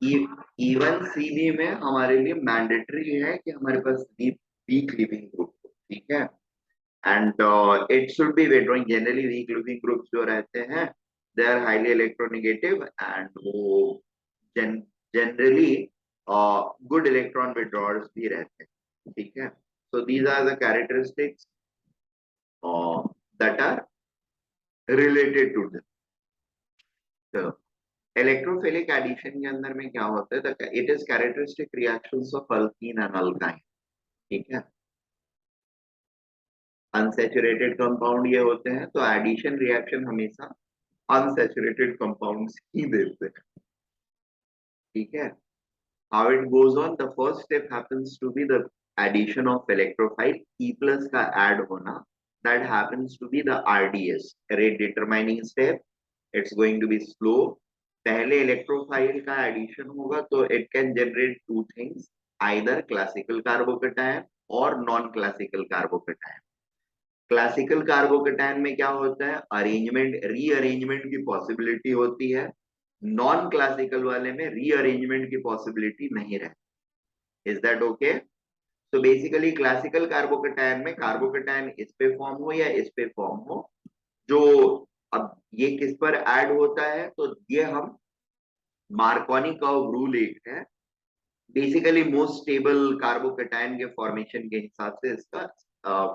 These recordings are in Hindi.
इवन सीबी में हमारे लिए मैंडेटरी है कि हमारे पास वीक लिविंग ग्रुप हो, ठीक है। And it should be withdrawing. Generally weak leaving groups जो रहते हैं they are highly electronegative and वो जनरली गुड इलेक्ट्रॉन विड्रॉअर्स भी रहते हैं, ठीक है। So these are the characteristics that are related to this. Electrophilic addition के अंदर में क्या होता है, it is characteristic reactions of alkene and alkyne, ठीक है। अनसैचुरेटेड कंपाउंड ये होते हैं, तो एडिशन रिएक्शन हमेशा अनसैचुरेटेड कंपाउंड्स ही देते हैं, ठीक है। How it goes on, the first step happens to be the addition of electrophile E plus का ऐड होना, that happens to be the RDS, rate determining step. It's going to be slow. पहले इलेक्ट्रोफाइल का एडिशन होगा तो it can generate two things, either classical carbocation और non classical carbocation. Classical carbocation में क्या होता है, अरेंजमेंट रीअरेंजमेंट की पॉसिबिलिटी होती है। नॉन क्लासिकल वाले में रीअरेंजमेंट की पॉसिबिलिटी नहीं रहती। Is that okay? तो बेसिकली क्लासिकल कार्बोकेटायन में कार्बोकेटायन इस पे फॉर्म हो या इस पे फॉर्म हो, जो अब ये किस पर ऐड होता है, तो ये हम मार्कोनी कर्व रूल एक है, बेसिकली मोस्ट स्टेबल कार्बोकेटायन के फॉर्मेशन के हिसाब से इसका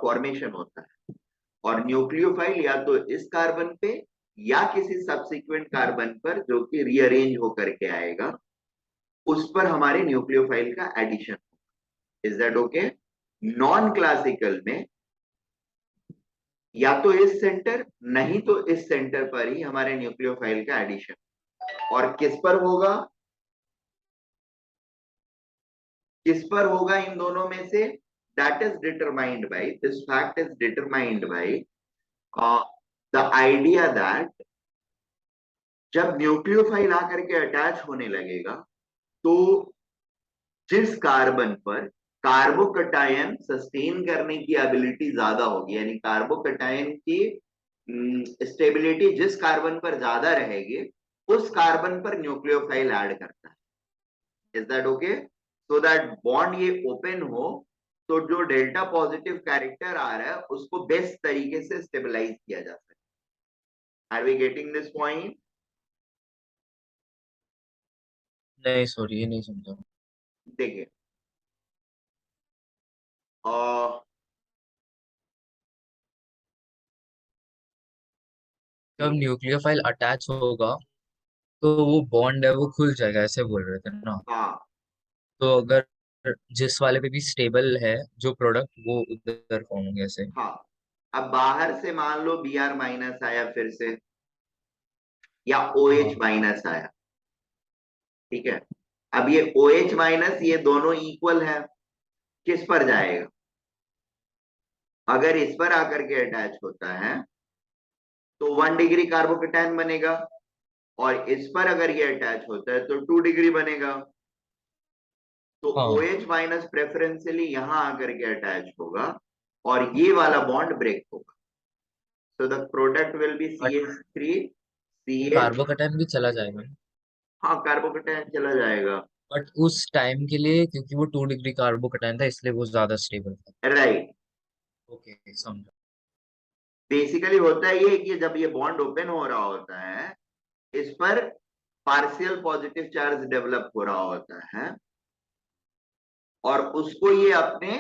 फॉर्मेशन होता है। और न्यूक्लियोफाइल या तो इस कार्बन पे या किसी सब्सिक्वेंट कार्बन पर जो कि रीअरेंज होकर के आएगा, उस पर हमारे न्यूक्लियोफाइल का addition. Is that okay? Non classical में या तो इस सेंटर नहीं तो इस सेंटर पर ही हमारे न्यूक्लियोफाइल का एडिशन। और किस पर होगा, किस पर होगा इन दोनों में से, that is determined by, this fact is determined by the idea that जब न्यूक्लियोफाइल आकर के अटैच होने लगेगा तो जिस कार्बन पर कार्बोकटायन सस्टेन करने की एबिलिटी ज्यादा होगी, यानी कार्बोकटायन की स्टेबिलिटी जिस कार्बन पर ज्यादा रहेगी, उस कार्बन पर न्यूक्लियोफाइल ऐड करता है। Is that okay? So that bond ये ओपन हो तो जो डेल्टा पॉजिटिव कैरेक्टर आ रहा है उसको बेस्ट तरीके से स्टेबलाइज किया जा सके। Are we getting this point? नहीं सॉरी, ये नहीं समझा। देखिए जब न्यूक्लियोफाइल अटैच होगा तो वो बॉन्ड है वो खुल जाएगा, ऐसे बोल रहे थे ना? हाँ तो अगर जिस वाले पे भी स्टेबल है जो प्रोडक्ट, वो उधर फॉर्म होंगे ऐसे। हाँ। अब बाहर से मान लो बी आर माइनस आया फिर से, या ओ एच हाँ माइनस आया, ठीक है। अब ये ओ एच माइनस ये दोनों इक्वल है, किस पर जाएगा, अगर इस पर आकर के अटैच होता है तो 1 डिग्री कार्बोकेटायन बनेगा, और इस पर अगर ये अटैच होता है तो 2 डिग्री बनेगा। तो ओ हाँ। एच माइनस प्रेफरेंशियली यहां आकर के अटैच होगा और ये वाला बॉन्ड ब्रेक होगा। So the product will be C but H three C H. Carbocation भी चला जाएगा। हाँ कार्बोकेटायन चला जाएगा। बट उस टाइम के लिए, क्योंकि वो 2 डिग्री कार्बोकटायन था, इसलिए वो ज्यादा स्टेबल था। राइट। ओके, समझा। बेसिकली होता है ये कि जब ये बॉन्ड ओपन हो रहा होता है, इस पर पार्शियल पॉजिटिव चार्ज डेवलप हो रहा होता है, और उसको ये अपने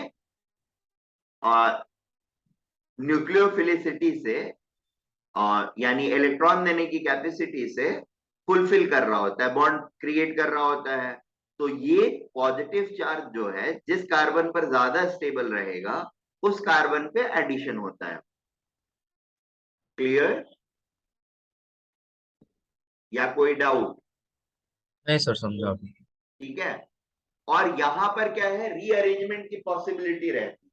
न्यूक्लियोफिलिसिटी से यानी इलेक्ट्रॉन देने की कैपेसिटी से फुलफिल कर रहा होता है, बॉन्ड क्रिएट कर रहा होता है। तो ये पॉजिटिव चार्ज जो है जिस कार्बन पर ज्यादा स्टेबल रहेगा उस कार्बन पे एडिशन होता है। क्लियर? या कोई डाउट? नहीं सर, समझा अभी। ठीक है। और यहां पर क्या है, रीअरेंजमेंट की पॉसिबिलिटी रहती है।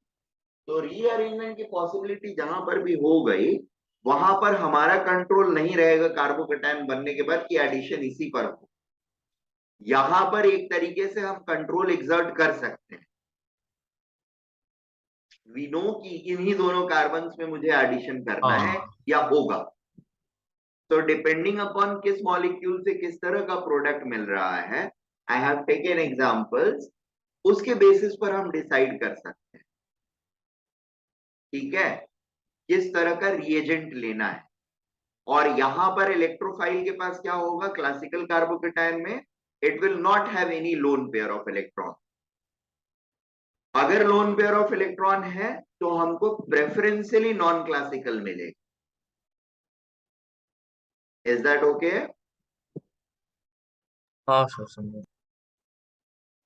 तो रीअरेंजमेंट की पॉसिबिलिटी जहां पर भी हो गई वहां पर हमारा कंट्रोल नहीं रहेगा कार्बोकेटायन बनने के बाद कि एडिशन इसी पर हो। यहां पर एक तरीके से हम कंट्रोल एग्जर्ट कर सकते हैं। वी नो कि इन्हीं दोनों कार्बन में मुझे एडिशन करना है हाँ। या होगा। तो डिपेंडिंग अपॉन किस मॉलिक्यूल से किस तरह का प्रोडक्ट मिल रहा है, आई हैव टेकन एग्जांपल्स, उसके बेसिस पर हम डिसाइड कर सकते हैं, ठीक है, किस तरह का रिएजेंट लेना है। और यहां पर इलेक्ट्रोफाइल के पास क्या होगा, क्लासिकल कार्बोकेटायन में it will not have any lone pair of electron. अगर लोन पेयर ऑफ इलेक्ट्रॉन है तो हमको प्रेफरेंशियली नॉन क्लासिकल मिलेगा। Is that okay? हाँ सर समझो।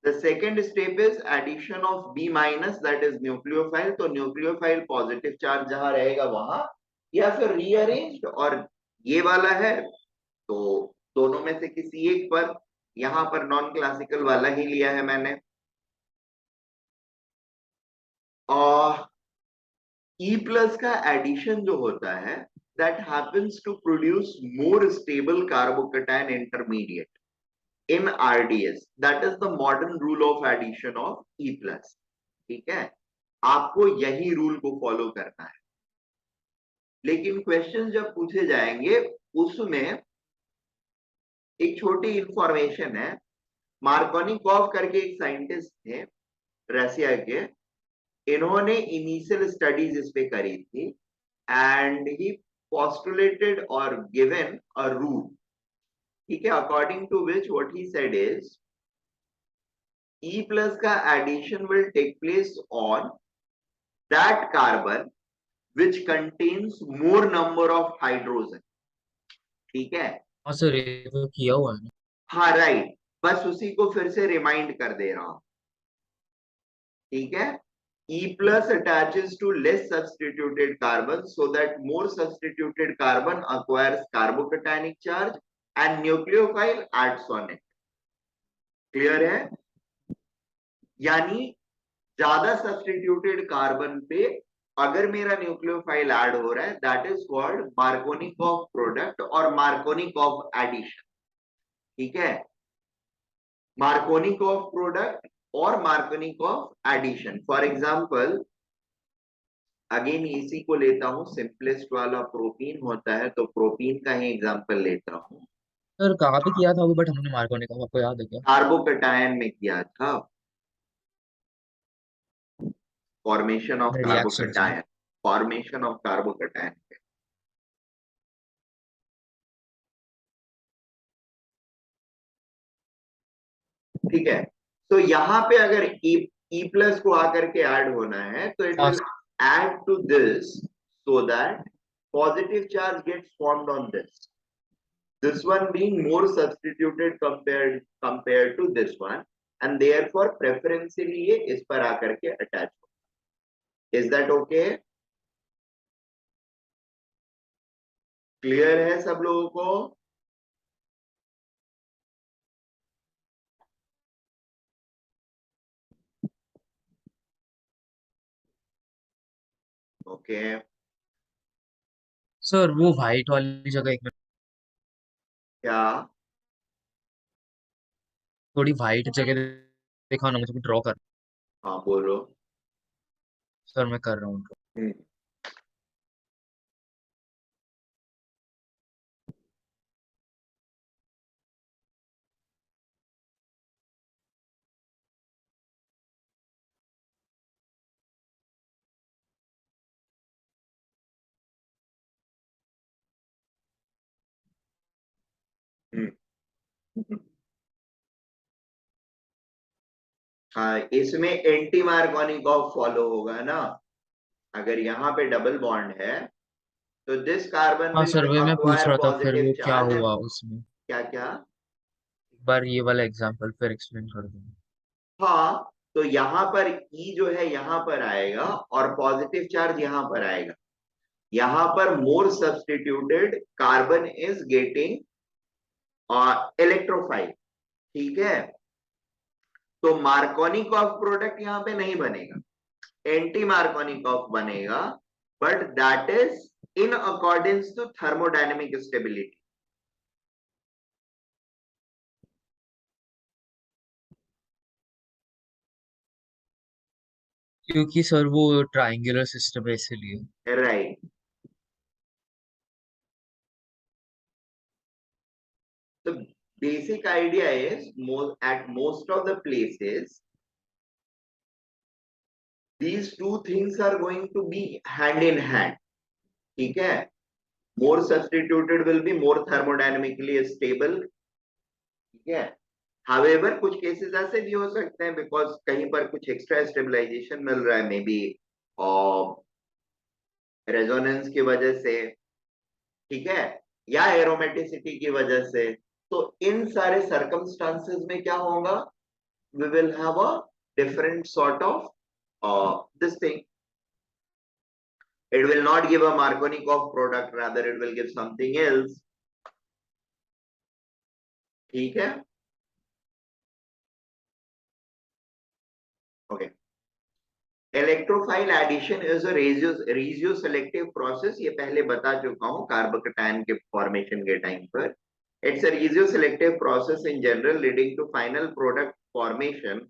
The second step is addition of B minus, that is nucleophile। तो nucleophile पॉजिटिव चार्ज जहां रहेगा वहां, या फिर रीअरेंज्ड, और ये वाला है तो दोनों में से किसी एक पर। यहां पर नॉन क्लासिकल वाला ही लिया है मैंने। और E प्लस का एडिशन जो होता है, that happens to produce more stable carbocation intermediate in RDS, that is the modern rule of addition of E plus। ठीक है, आपको यही रूल को फॉलो करना है। लेकिन क्वेश्चन जब पूछे जाएंगे उसमें एक छोटी इंफॉर्मेशन है। मार्कोनिकॉव करके एक साइंटिस्ट थे रशिया के, इन्होंने इनिशियल स्टडीज इस पे करी थी, and he postulated or given a rule, ठीक है, according to which what he said is E plus का addition will take place on that carbon which contains more number of hydrogen। ठीक है, हाँ सर ये तो किया हुआ है। हाँ राइट, बस उसी को फिर से रिमाइंड कर दे रहा हूं। ठीक है, E plus attaches to less substituted carbon so that more substituted carbon acquires carbocationic charge and nucleophile adds on it। Clear है? यानी ज्यादा सब्स्टिट्यूटेड कार्बन पे अगर मेरा न्यूक्लियोफाइल ऐड हो रहा है, that is called Markovnikov product और मार्कोनिकॉफ एडिशन। ठीक है, मार्कोनिकॉफ प्रोडक्ट और Markovnikov addition. For example, again इसी को लेता हूं, सिंपलेस्ट वाला प्रोपीन होता है तो प्रोपीन का ही एग्जांपल लेता हूं। सर कहाँ पे किया था वो, बट हमने मार्कोनी का, आपको याद है क्या? कार्बोकटायन में किया था, फॉर्मेशन ऑफ रिएक्शंस में। Carbocation, formation of carbocation. ठीक है, तो यहाँ पे अगर E प्लस को आकर के ऐड होना है तो इट हाँ will add to this so that positive charge gets formed on this one being more substituted compared to this one, and therefore preferentially ये इस पर आकर के अटैच हो। Is that okay? क्लियर है सब लोगों को? Okay okay. सर वो व्हाइट वाली जगह एक मिनट, क्या? थोड़ी व्हाइट जगह दिखाओ ना मुझे, ड्रॉ कर। हाँ बोलो। सर मैं कर रहा हूँ draw। हम्म हम्म हम्म। हाँ, इसमें एंटी मार्कोनिकॉफ फॉलो होगा ना। अगर यहाँ पे डबल बॉन्ड है तो दिस कार्बन हाँ विल सर वही मैं पूछ अक्वायर रहा था, फिर पॉजिटिव वो क्या चार्ज एंड हुआ उसमें। क्या क्या। एक बार ये वाला एग्जांपल फिर एक्सप्लेन कर दो। हाँ, तो यहाँ पर E जो है यहाँ पर आएगा और पॉजिटिव चार्ज यहाँ पर आएगा। यहाँ पर more substituted carbon is getting electrophile. ठीक है, तो मार्कोनिकॉफ प्रोडक्ट यहाँ पे नहीं बनेगा, एंटी मार्कोनिकॉफ बनेगा, but that is in accordance to thermodynamic stability. क्योंकि सर वो ट्रायंगुलर सिस्टम है इसीलिए। राइट, तो basic idea is at most of the places these two things are going to be hand in hand. ठीक है, more substituted will be more thermodynamically stable. ठीक है, however कुछ केसेस ऐसे भी हो सकते हैं बिकॉज कहीं पर कुछ एक्स्ट्रा स्टेबलाइजेशन मिल रहा है, मे बी रेजोनेंस की वजह से, ठीक है, या एरोमेटिसिटी की वजह से। तो इन सारे सर्कमस्टांसेस में क्या होगा, we will have a different sort of this thing. It will not give a Markovnikov product, rather it will give something else. ठीक है, okay. Electrophile addition is a regio selective process, ये पहले बता चुका हूं कार्बोकेटायन के फॉर्मेशन के टाइम पर। It's a regio selective process in general leading to final product formation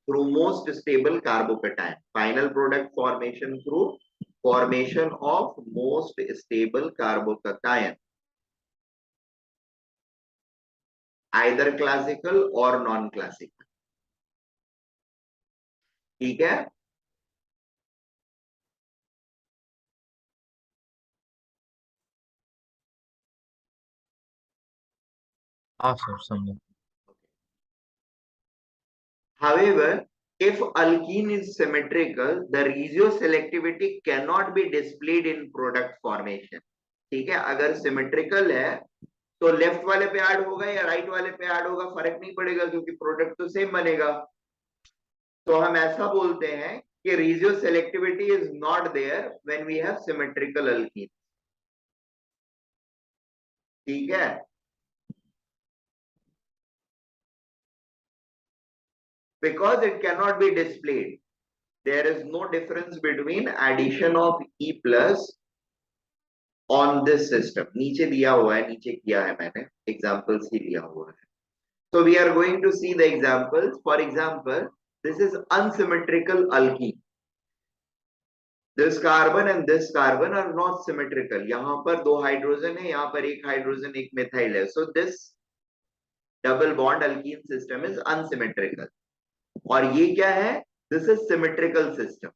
through most stable carbocation, final product formation through formation of most stable carbocation, either classical or non-classical। ठीक है, हाँ सर समझो। however if alkene is symmetrical the regioselectivity cannot be displayed in product formation। ठीक है, अगर सिमेट्रिकल है तो लेफ्ट वाले पे ऐड होगा या राइट वाले पे ऐड होगा फर्क नहीं पड़ेगा क्योंकि प्रोडक्ट तो सेम बनेगा। तो हम ऐसा बोलते हैं कि regio selectivity is not there when we have symmetrical alkene. ठीक है, because it cannot be displayed, there is no difference between addition of E plus on this system। नीचे दिया हुआ है, नीचे किया है मैंने, examples ही लिया हुआ है। So we are going to see the examples। For example, this is unsymmetrical alkene। This carbon and this carbon are not symmetrical। यहाँ पर दो हाइड्रोजन है, यहाँ पर एक हाइड्रोजन एक मिथाइल है। So this double bond alkene system is unsymmetrical। और ये क्या है, this is symmetrical system।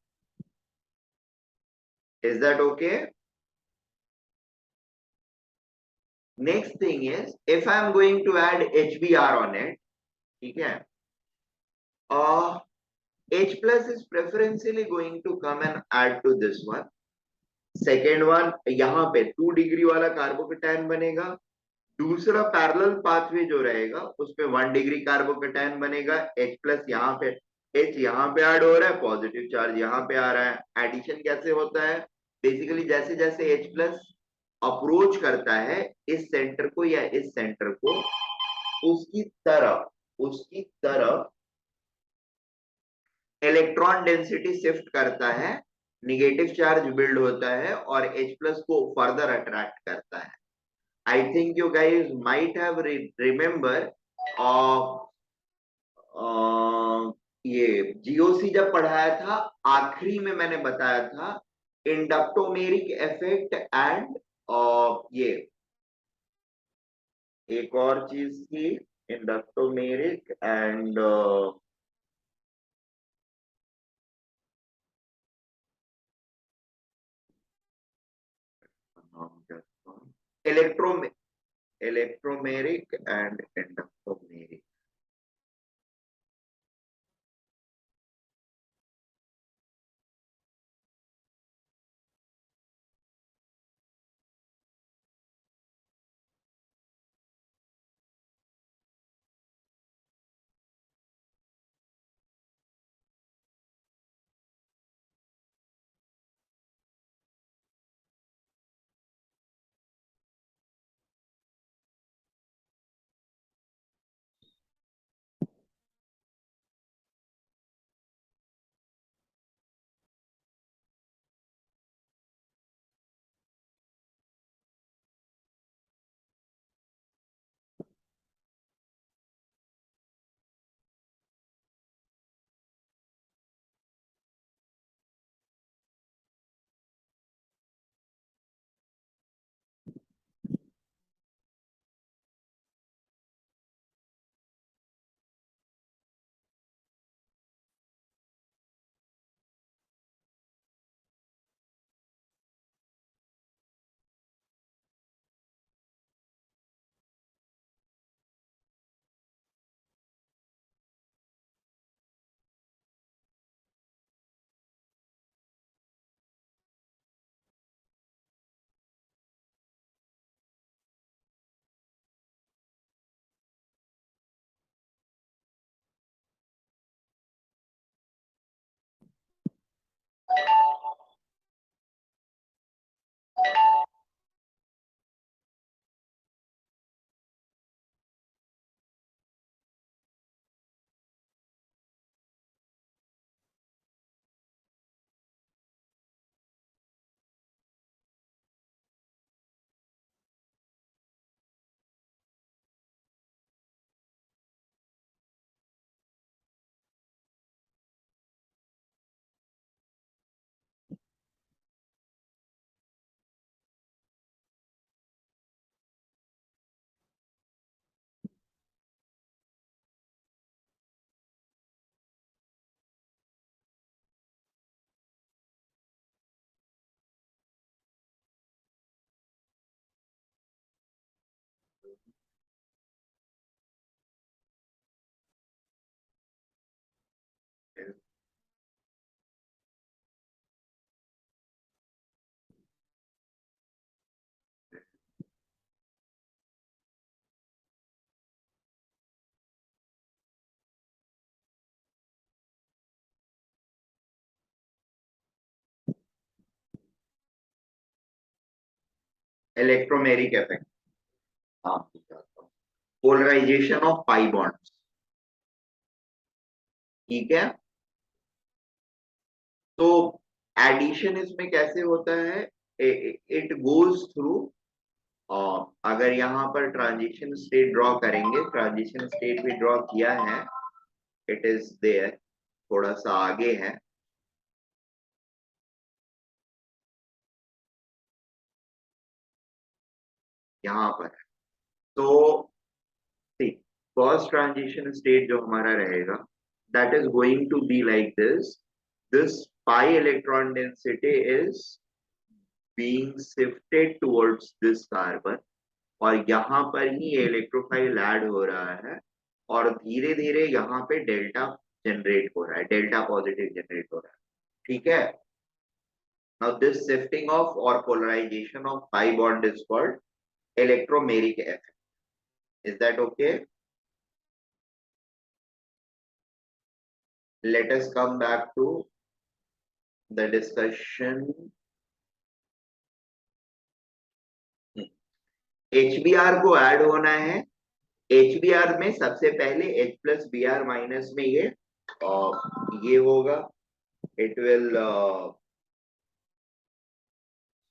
Is that okay? Next thing is if I am going to add HBr on it, ठीक है, H plus is preferentially going to come and add to this one। Second one, यहाँ पे 2 डिग्री वाला कार्बोकेटायन बनेगा, दूसरा पैरेलल पाथवे जो रहेगा उसमें 1 डिग्री कार्बोकेटायन बनेगा। H प्लस यहाँ पे, H यहाँ पे ऐड हो रहा है, पॉजिटिव चार्ज यहाँ पे आ रहा है। एडिशन कैसे होता है, बेसिकली जैसे जैसे H प्लस अप्रोच करता है इस सेंटर को या इस सेंटर को, उसकी तरफ इलेक्ट्रॉन डेंसिटी शिफ्ट करता है, निगेटिव चार्ज बिल्ड होता है और H प्लस को फर्दर अट्रैक्ट करता है। I think you guys might have remember ये जीओसी जब पढ़ाया था आखिरी में मैंने बताया था इंडक्टोमेरिक इफेक्ट एंड ये एक और चीज थी inductomeric and electro electromeric and inductomeric. Electromeric effect, हाँ पोलराइजेशन ऑफ पाई बॉन्ड्स, ठीक है। तो एडिशन इसमें कैसे होता है, इट गोज थ्रू, अगर यहाँ पर ट्रांजिशन स्टेट ड्रॉ करेंगे, ट्रांजिशन स्टेट भी ड्रॉ किया है, इट इज देयर, थोड़ा सा आगे है, यहाँ पर। तो फर्स्ट ट्रांजिशन स्टेट जो हमारा रहेगा, that is going to be like this pi electron density is being shifted towards this carbon, और यहाँ पर ही ये इलेक्ट्रोफाइल ऐड हो रहा है, और धीरे धीरे यहाँ पे डेल्टा जनरेट हो रहा है, डेल्टा पॉजिटिव जनरेट हो रहा है, ठीक है। नाउ दिस शिफ्टिंग ऑफ और polarization of pi bond is called electromeric effect. Is that okay? Let us come back to the discussion. HBr को ऐड होना है, HBr में सबसे पहले H plus B R minus में ये होगा, it will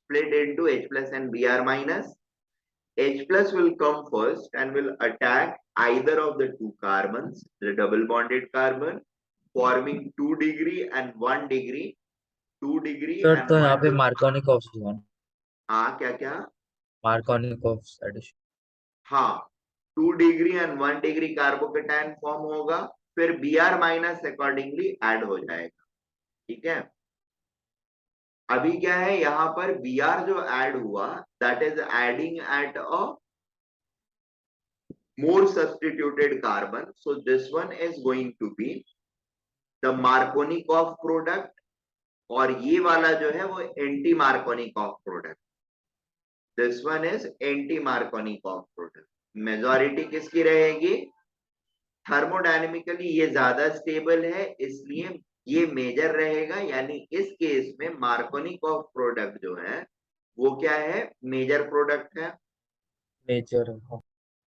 split into H plus and Br minus. H plus will come first and will attack either of the two carbons, the double bonded carbon, forming 2 degree and 1 degree, 2 degree sir and तो यहाँ 1 पे degree. मार्कोनिकॉफ जोन, हाँ क्या क्या? Markovnikov addition. हाँ 2 degree and 1 degree carbocation form होगा, फिर Br माइनस अकॉर्डिंगली ऐड हो जाएगा, ठीक है। अभी क्या है यहाँ पर Br जो ऐड हुआ, that is adding at a more substituted carbon, so this one is going to be the Markovnikov product, और ये वाला जो है वो anti Markovnikov product, this one is anti Markovnikov product. Majority किसकी रहेगी? थर्मोडायनेमिकली ये ज्यादा स्टेबल है, इसलिए ये मेजर रहेगा, यानी इस केस में मार्कोनिकॉफ प्रोडक्ट जो है वो क्या है, मेजर प्रोडक्ट है। Major.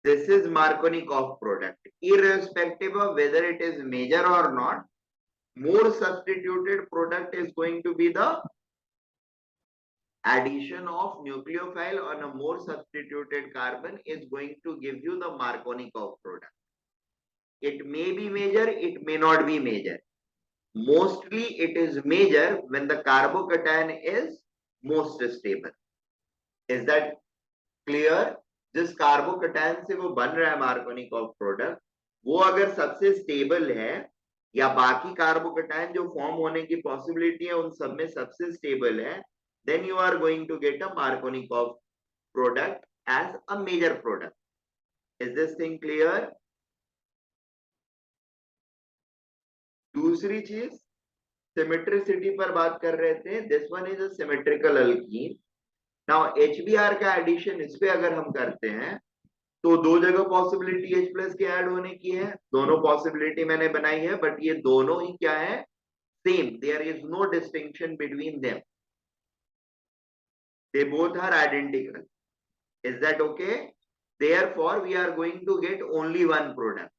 This is Markovnikov product. Irrespective of whether it is major or not, more substituted product is going to be the addition of nucleophile on a more substituted carbon is going to give you the Markovnikov product. It may be major, it may not be major. Mostly it is major when the carbocation is most stable. Is that clear? जिस कार्बोकेटायन से वो बन रहा है मार्कोनिकॉफ प्रोडक्ट, वो अगर सबसे स्टेबल है, या बाकी कार्बोकेटायन जो फॉर्म होने की पॉसिबिलिटी है उन सब में सबसे स्टेबल है, then you are going to get a Markovnikov product as a major product. Is this thing clear? दूसरी चीज सिमेट्रिसिटी पर बात कर रहे थे, this one is a symmetrical alkene. Now HBr का एडिशन इस पे अगर हम करते हैं तो दो जगह पॉसिबिलिटी H प्लस के ऐड होने की है, दोनों पॉसिबिलिटी मैंने बनाई है, बट ये दोनों ही क्या है, same, there is no distinction between them, they both are identical. Is that okay? Therefore we are going to get only one product.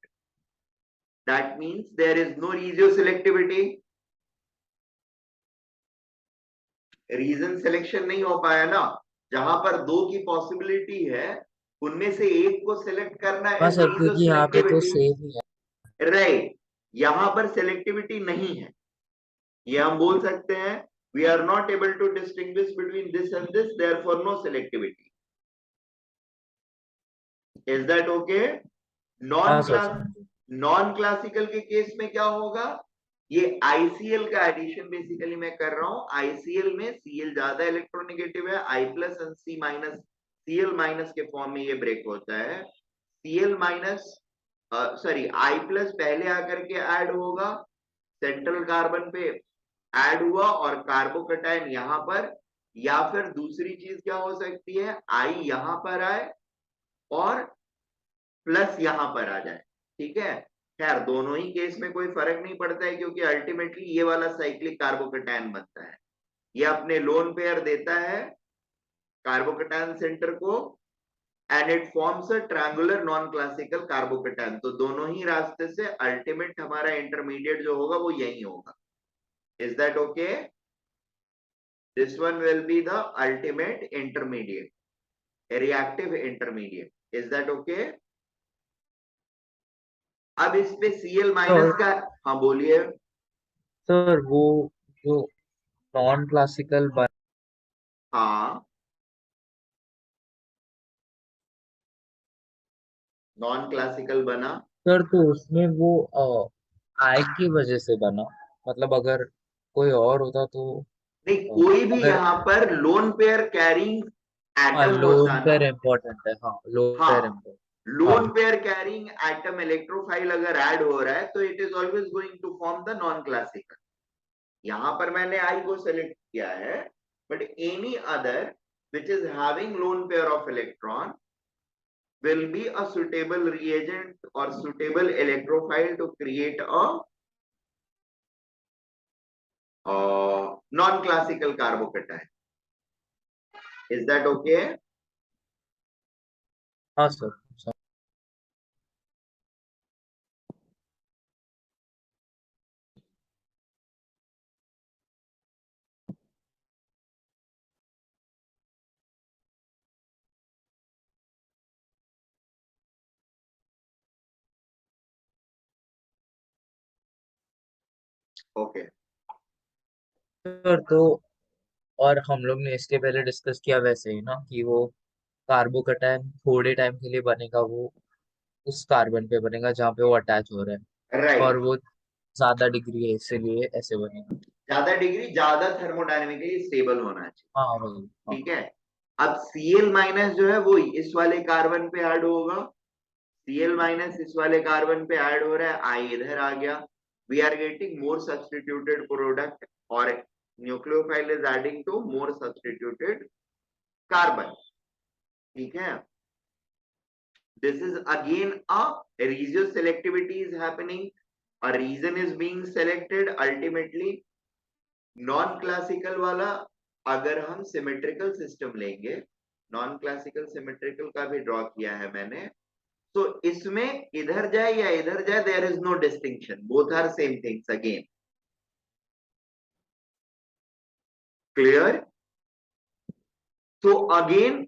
That means there is no regioselectivity, region selection नहीं हो पाया ना, जहां पर दो की पॉसिबिलिटी है उनमें से एक को सिलेक्ट करना हाँ इज सर, क्योंकि यहाँ पे तो रीजोसेलेक्टिविटी, सेम ही है। राइट। यहां पर सिलेक्टिविटी नहीं है, ये हम बोल सकते हैं we are not able to distinguish between this and this, therefore no selectivity. Is that okay? हाँ नॉन सर क्लास, समझे। नॉन क्लासिकल के केस में क्या होगा, ये ICl का एडिशन बेसिकली मैं कर रहा हूं, ICl में Cl ज्यादा इलेक्ट्रोनेगेटिव है, I plus and C minus, Cl minus के फॉर्म में ये ब्रेक होता है, Cl minus sorry I plus पहले आकर के ऐड होगा, सेंट्रल कार्बन पे ऐड हुआ और कार्बोकेटायन यहाँ पर, या फिर दूसरी चीज क्या हो सकती है, I यहाँ पर आए और प्लस यहां पर आ जाए, ठीक है। खैर दोनों ही केस में कोई फर्क नहीं पड़ता है, क्योंकि अल्टीमेटली ये वाला साइक्लिक कार्बोकेटायन बनता है, ये अपने लोन पेयर देता है कार्बोकेटायन सेंटर को and it forms a triangular non classical carbocation. तो दोनों ही रास्ते से अल्टीमेट हमारा इंटरमीडिएट जो होगा वो यही होगा। Is that okay? This one will be the ultimate intermediate, reactive intermediate. Is that okay? अब इस पे Cl माइनस का, हाँ बोलिए। सर वो जो नॉन क्लासिकल हाँ, नॉन क्लासिकल बना। सर तो उसमें वो आई की वजह से बना, मतलब अगर कोई और होता तो नहीं, कोई भी अगर यहाँ पर lone pair carrying atom lone होता ना। पेयर इम्पोर्टेंट है, हाँ लोन पेयर हाँ, इम्पोर्टेंट। हाँ lone pair carrying atom electrophile अगर ऐड हो रहा है तो it is always going to form the non classical. यहां पर मैंने आई को सेलेक्ट किया है, but any other which is having lone pair of electron will be a suitable reagent or suitable electrophile to create a non-classical carbocation. Is that okay? हाँ सर। Okay. सर तो और हम लोग ने इसके पहले डिस्कस किया वैसे ही ना कि वो कार्बोकटायन थोड़े टाइम के लिए बनेगा, वो उस कार्बन पे बनेगा जहाँ पे वो अटैच हो रहा है, और Right. वो ज्यादा डिग्री है इसीलिए ऐसे बनेगा। ज्यादा डिग्री ज्यादा थर्मोडायनेमिकली स्टेबल होना चाहिए। हाँ वही हाँ। ठीक है। अब Cl माइनस जो है वो इस वाले कार्बन पे ऐड होगा, Cl माइनस इस वाले कार्बन पे ऐड हो रहा है, आई इधर आ गया। We are getting more substituted product, और nucleophile is adding to more substituted carbon. ठीक है। This is again a ratio selectivity is happening, a region is being selected ultimately। Non classical वाला अगर हम सिमेट्रिकल सिस्टम लेंगे, नॉन क्लासिकल सिमेट्रिकल का भी ड्रॉ किया है मैंने, तो इसमें इधर जाए या इधर जाए there is no distinction, both are same things again. Clear? so again,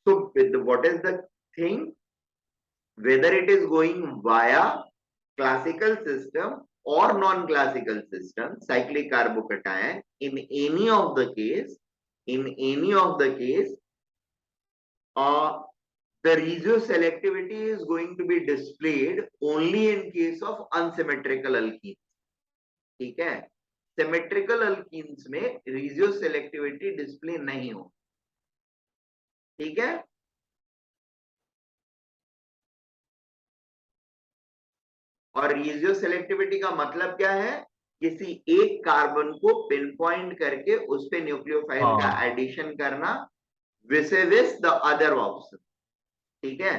so what is the thing, whether it is going via classical system or non-classical system, cyclic carbocation, in any of the case, in any of the case, uh, the regio selectivity is going to be displayed only in case of unsymmetrical alkenes। ठीक है। सिमेट्रिकल अल्कीन्स में रेशियो सेलेक्टिविटी डिस्प्ले नहीं हो। ठीक है। और रेशियो सेलेक्टिविटी का मतलब क्या है? किसी एक कार्बन को पिन पॉइंट करके उस पे न्यूक्लियोफाइल का हाँ एडिशन करना विसेविस द अदर ऑप्शन। ठीक है।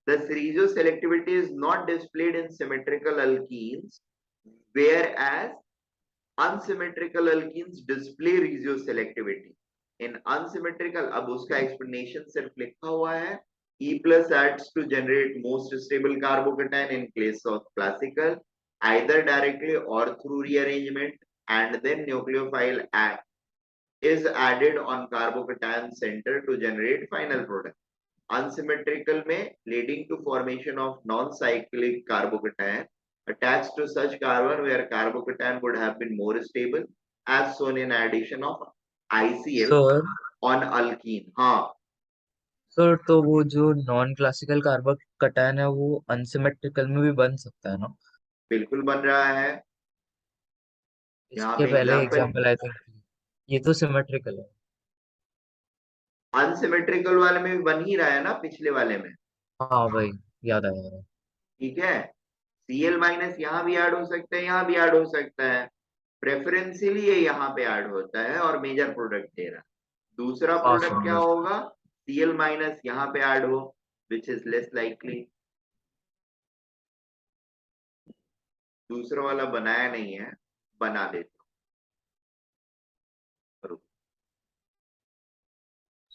The regio selectivity is not displayed in symmetrical alkenes, whereas unsymmetrical alkenes display regio selectivity। in unsymmetrical, अब उसका explanation सिर्फ लिखा हुआ है, E plus adds to generate most stable carbocation in case of classical, either directly or through rearrangement, and then nucleophile is added on carbocation center to generate final product। unsymmetrical में leading to formation of non-cyclic carbocation attached to such carbon where carbocation would have been more stable, as shown in addition of ICl sir. on alkene। हाँ, सर तो वो जो नॉन क्लासिकल कार्बोकटायन है वो अनसिमेट्रिकल में भी बन सकता है ना? बिल्कुल बन रहा है। यहाँ इसके पे पहले एग्जाम्पल, एग्जांपल आई थिंक ये तो सिमेट्रिकल है। अनसिमेट्रिकल वाले में भी बन ही रहा है ना, पिछले वाले में। हाँ भाई, याद आया। ठीक है। Cl माइनस यहाँ भी ऐड हो सकता है, यहाँ भी ऐड हो सकता है। प्रेफरेंशियली ये यहाँ पे ऐड होता है और मेजर प्रोडक्ट दे रहा है। दूसरा हाँ प्रोडक्ट क्या समझ। होगा? Cl माइनस यहाँ पे ऐड हो, विच इज लेस लाइकली। दूसरा वाला बनाया नहीं है, बना देता हूँ।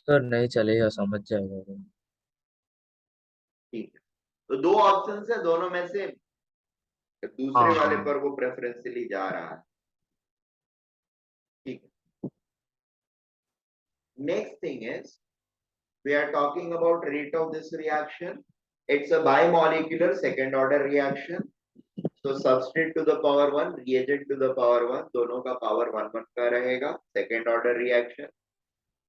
सर नहीं चलेगा, समझ जाएगा वो। ठीक है, तो दो ऑप्शन है, दोनों में से हाँ दूसरे वाले हाँ। पर वो प्रेफरेंशियली जा रहा है। ठीक है, next thing is we are talking about rate of this reaction. It's a bimolecular second order reaction. So substrate to the power 1, reagent to the power 1, दोनों का power 1 1 का रहेगा, second order reaction.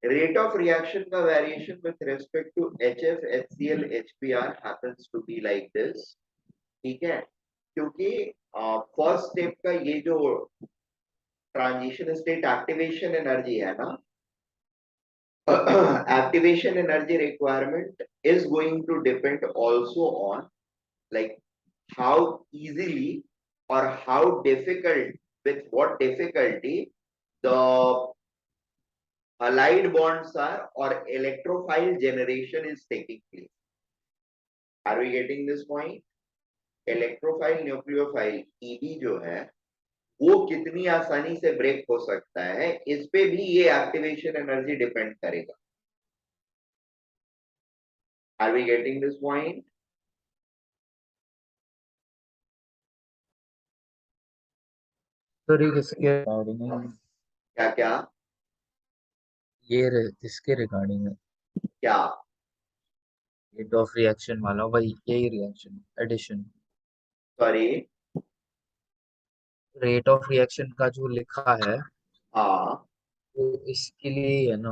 Rate of reaction का variation with respect to HF, HCl, HBr happens to be like this. ठीक है, क्योंकि फर्स्ट स्टेप का ये जो ट्रांजिशन स्टेट एक्टिवेशन एनर्जी है ना, activation energy requirement is going to depend also on like how easily or how difficult, with what difficulty the allied bonds are or electrophile generation is taking place. Are we getting this point? Electrophile nucleophile EB जो है वो कितनी आसानी से ब्रेक हो सकता है, इस पे भी ये एक्टिवेशन एनर्जी डिपेंड करेगा। Are we getting this point? Sir ये किसके रिगार्डिंग है? क्या क्या किसके रिगार्डिंग है? क्या? रेट ऑफ रिएक्शन वाला, वही यही reaction addition. Sorry, rate of reaction का जो लिखा है हाँ वो इसके लिए ही है ना?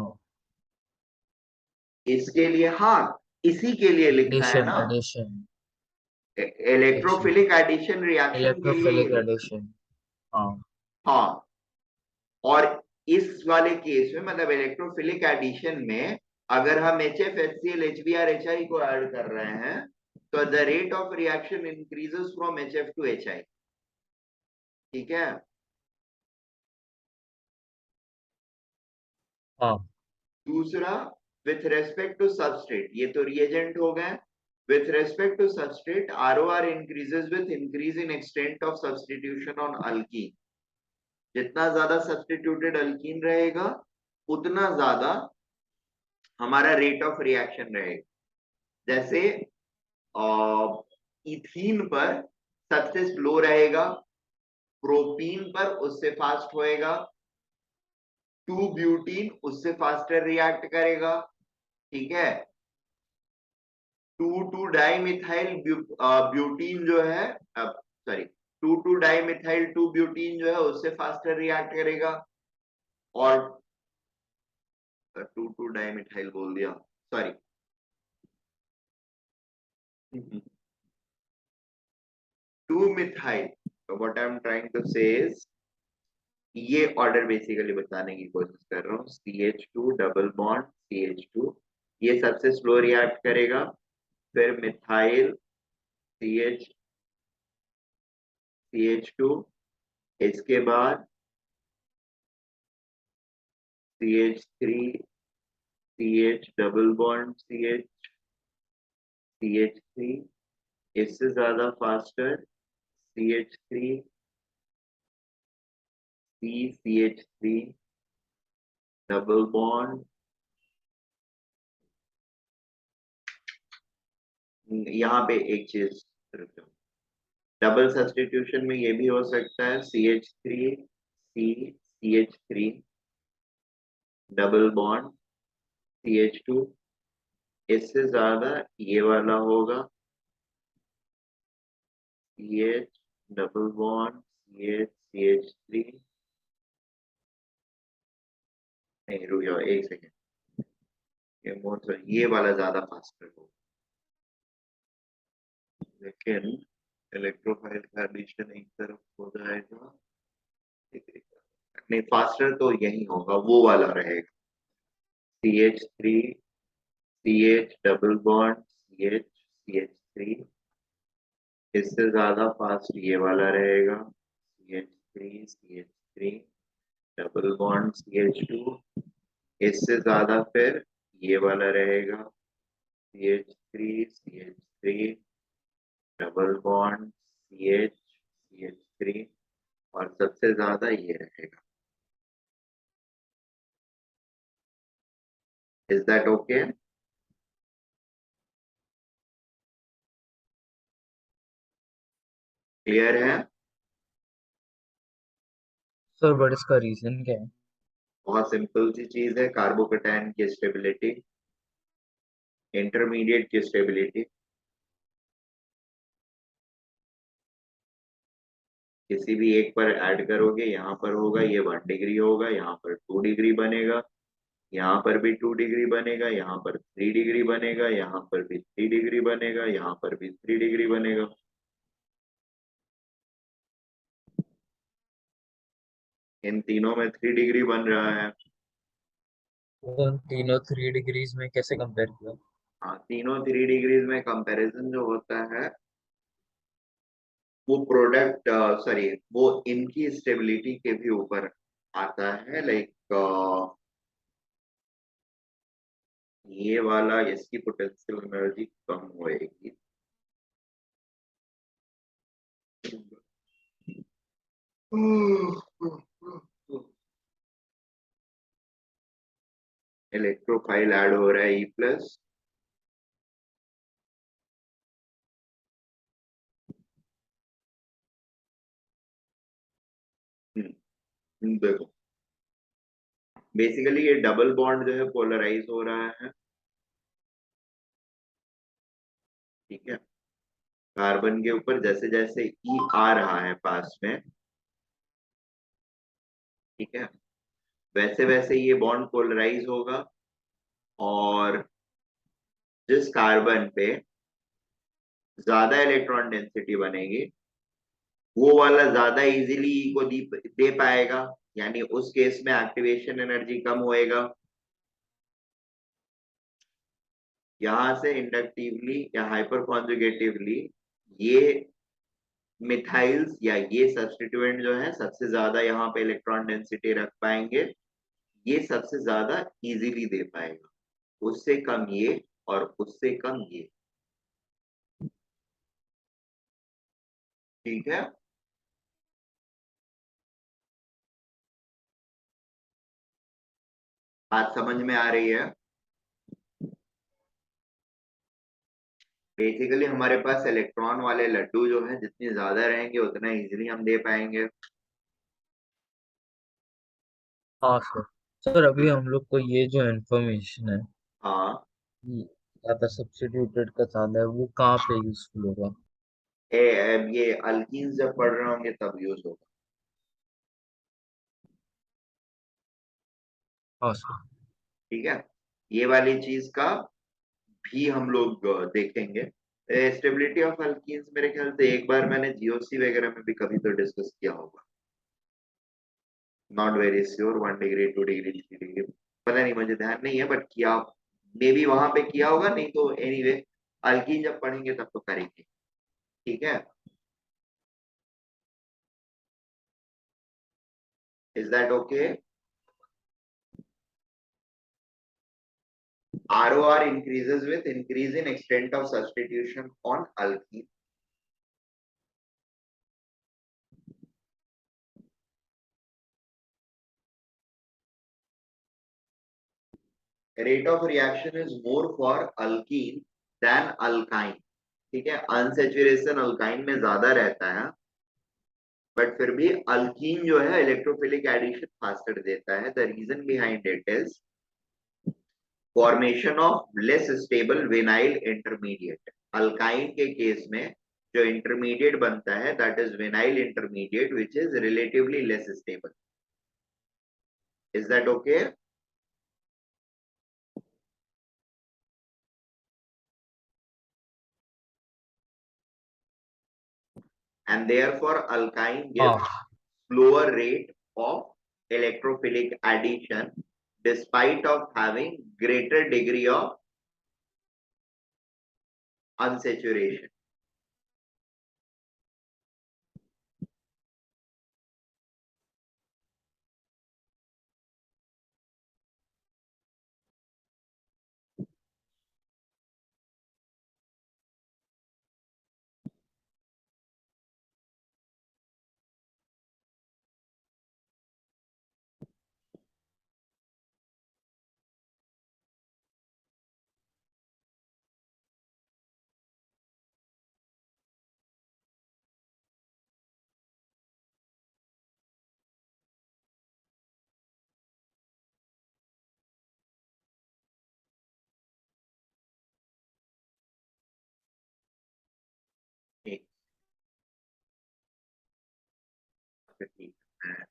इसके लिए, हाँ इसी के लिए लिखा है एडिशन ना, addition addition, electrophilic addition reaction के लिए ये इलेक्ट्रोफिलिक लिखा एडिशन। हाँ। है। हाँ, और इस वाले केस में मतलब इलेक्ट्रोफिलिक एडिशन में अगर हम H F H C L H B R H I को ऐड कर रहे हैं तो the rate of reaction increases from H F to H I. ठीक है, हाँ। दूसरा विथ रेस्पेक्ट टू सबस्ट्रेट, ये तो रिएजेंट हो गए। With respect to substrate ROR increases with increase in extent of substitution on alkene. जितना ज्यादा सब्स्टिट्यूटेड अल्कीन रहेगा उतना ज्यादा हमारा रेट ऑफ रिएक्शन रहेगा। जैसे इथीन पर सबसे स्लो रहेगा, प्रोपीन पर उससे फास्ट होएगा, 2 ब्यूटीन उससे फास्टर रिएक्ट करेगा। ठीक है, 2 डाइमिथाइल ब्यूटीन जो है, सॉरी 2 डाइमिथाइल 2 ब्यूटीन जो है उससे फास्टर रिएक्ट करेगा। और 2 डाइमिथाइल बोल दिया, sorry 2 methyl. What I am trying to say is, ये ऑर्डर बेसिकली बताने की कोशिश कर रहा हूँ। CH2 डबल बॉन्ड CH2, ये सबसे स्लो रिएक्ट करेगा, फिर मिथाइल CH CH2, इसके बाद CH3 CH double bond CH3, इससे ज्यादा faster CH3 CH3 double bond. यहाँ पे एक चीज, डबल सब्स्टिट्यूशन में ये भी हो सकता है CH3 CH3 double bond CH2, इससे ज्यादा ये वाला होगा CH डबल बॉन्ड CH3। नहीं रुक जाओ एक सेकेंड, ये वाला ज्यादा फास्टर होगा, लेकिन इलेक्ट्रोफाइल का एडिशन एक तरफ हो जाएगा। नहीं फास्टर तो यही होगा, वो वाला रहेगा CH3 CH double bond CH3, इससे ज्यादा फास्ट ये वाला रहेगा CH3 डबल बॉन्ड CH2, इससे ज्यादा फिर ये वाला रहेगा CH3 डबल बॉन्ड CH3, और सबसे ज्यादा ये रहेगा। Is that okay? क्लियर है? सर बट इसका रीजन क्या है? बहुत सिंपल सी चीज है, कार्बोकेटायन की स्टेबिलिटी, इंटरमीडिएट की स्टेबिलिटी। किसी भी एक पर ऐड करोगे, यहाँ पर होगा ये 1 डिग्री होगा, यहाँ पर 2 डिग्री बनेगा, यहाँ पर भी 2 डिग्री बनेगा, यहाँ पर 3 डिग्री बनेगा, यहाँ पर भी 3 डिग्री बनेगा, यहाँ पर भी 3 डिग्री बनेगा। इन तीनों में 3 डिग्री बन रहा है। तो उन तीनों 3 डिग्रीज में कैसे कंपेयर किया? हाँ, तीनों 3 डिग्रीज में कंपैरिजन जो होता है वो प्रोडक्ट, सॉरी, वो इनकी स्टेबिलिटी के भी ऊपर आता है। लाइक ये वाला, इसकी पोटेंशियल एनर्जी कम होएगी। इलेक्ट्रोफाइल ऐड हो रहा है E+। देखो, बेसिकली ये डबल बॉन्ड जो है पोलराइज हो रहा है। ठीक है, कार्बन के ऊपर जैसे जैसे ई आ रहा है पास में, ठीक है, वैसे वैसे ये बॉन्ड पोलराइज होगा। और जिस कार्बन पे ज्यादा इलेक्ट्रॉन डेंसिटी बनेगी वो वाला ज्यादा इजीली ई को दे पाएगा, यानी उस केस में एक्टिवेशन एनर्जी कम होएगा। यहां से इंडक्टिवली या हाइपर कॉन्जुगेटिवली ये मिथाइल्स या ये सब्स्टिट्यूएंट जो है सबसे ज्यादा यहाँ पे इलेक्ट्रॉन डेंसिटी रख पाएंगे, ये सबसे ज्यादा इजीली दे पाएगा, उससे कम ये और उससे कम ये। ठीक है, बात समझ में आ रही है? बेसिकली हमारे पास इलेक्ट्रॉन वाले लड्डू जो है जितने ज्यादा रहेंगे उतना इजीली हम दे पाएंगे। हाँ सर। सर अभी हम लोग को ये जो इन्फॉर्मेशन है, हाँ, ज्यादा सब्स्टिट्यूटेड का ज्यादा है, वो कहाँ पे यूजफुल होगा? ये अल्कीन्स जब पढ़ रहे होंगे तब यूज होगा। हाँ सर। ठीक है, ये वाली चीज का भी हम लोग देखेंगे। स्टेबिलिटी ऑफ अल्कीन्स मेरे ख्याल से एक बार मैंने जीओसी वगैरह में भी कभी तो डिस्कस किया होगा। Not very sure, 1 degree, 2 degree, 3 degree, पता नहीं, मुझे ध्यान नहीं है, बट किया मे बी वहां पे किया होगा, नहीं तो एनीवे अल्कीन जब पढ़ेंगे तब तो करेंगे। ठीक है, is that okay? ROR increases with increase in extent of substitution on alkene. Rate of reaction is more for alkene than alkyne. ठीक है, अनसेचुरेशन अल्काइन में ज्यादा रहता है, बट फिर भी अल्कीन जो है इलेक्ट्रोफिलिक एडिशन फास्टर देता है। The reason behind it is formation of less stable vinyl intermediate. Alkyne के केस में जो इंटरमीडिएट बनता है that is vinyl intermediate which is relatively less stable. Is that okay? And therefore alkyne gives हाँ slower rate of electrophilic addition despite of having greater degree of unsaturation. ठीक है।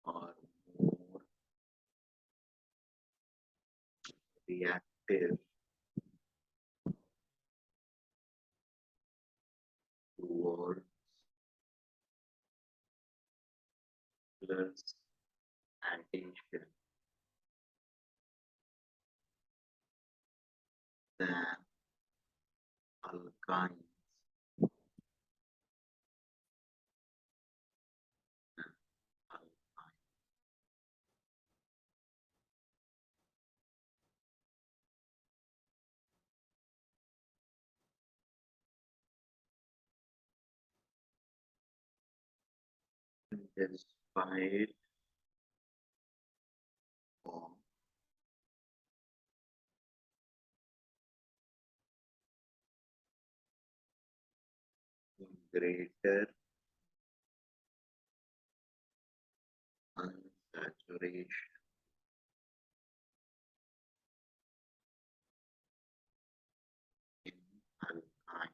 और more reactive towards plus addition than alkynes and alkynes. Despite of greater unsaturation in alkyne.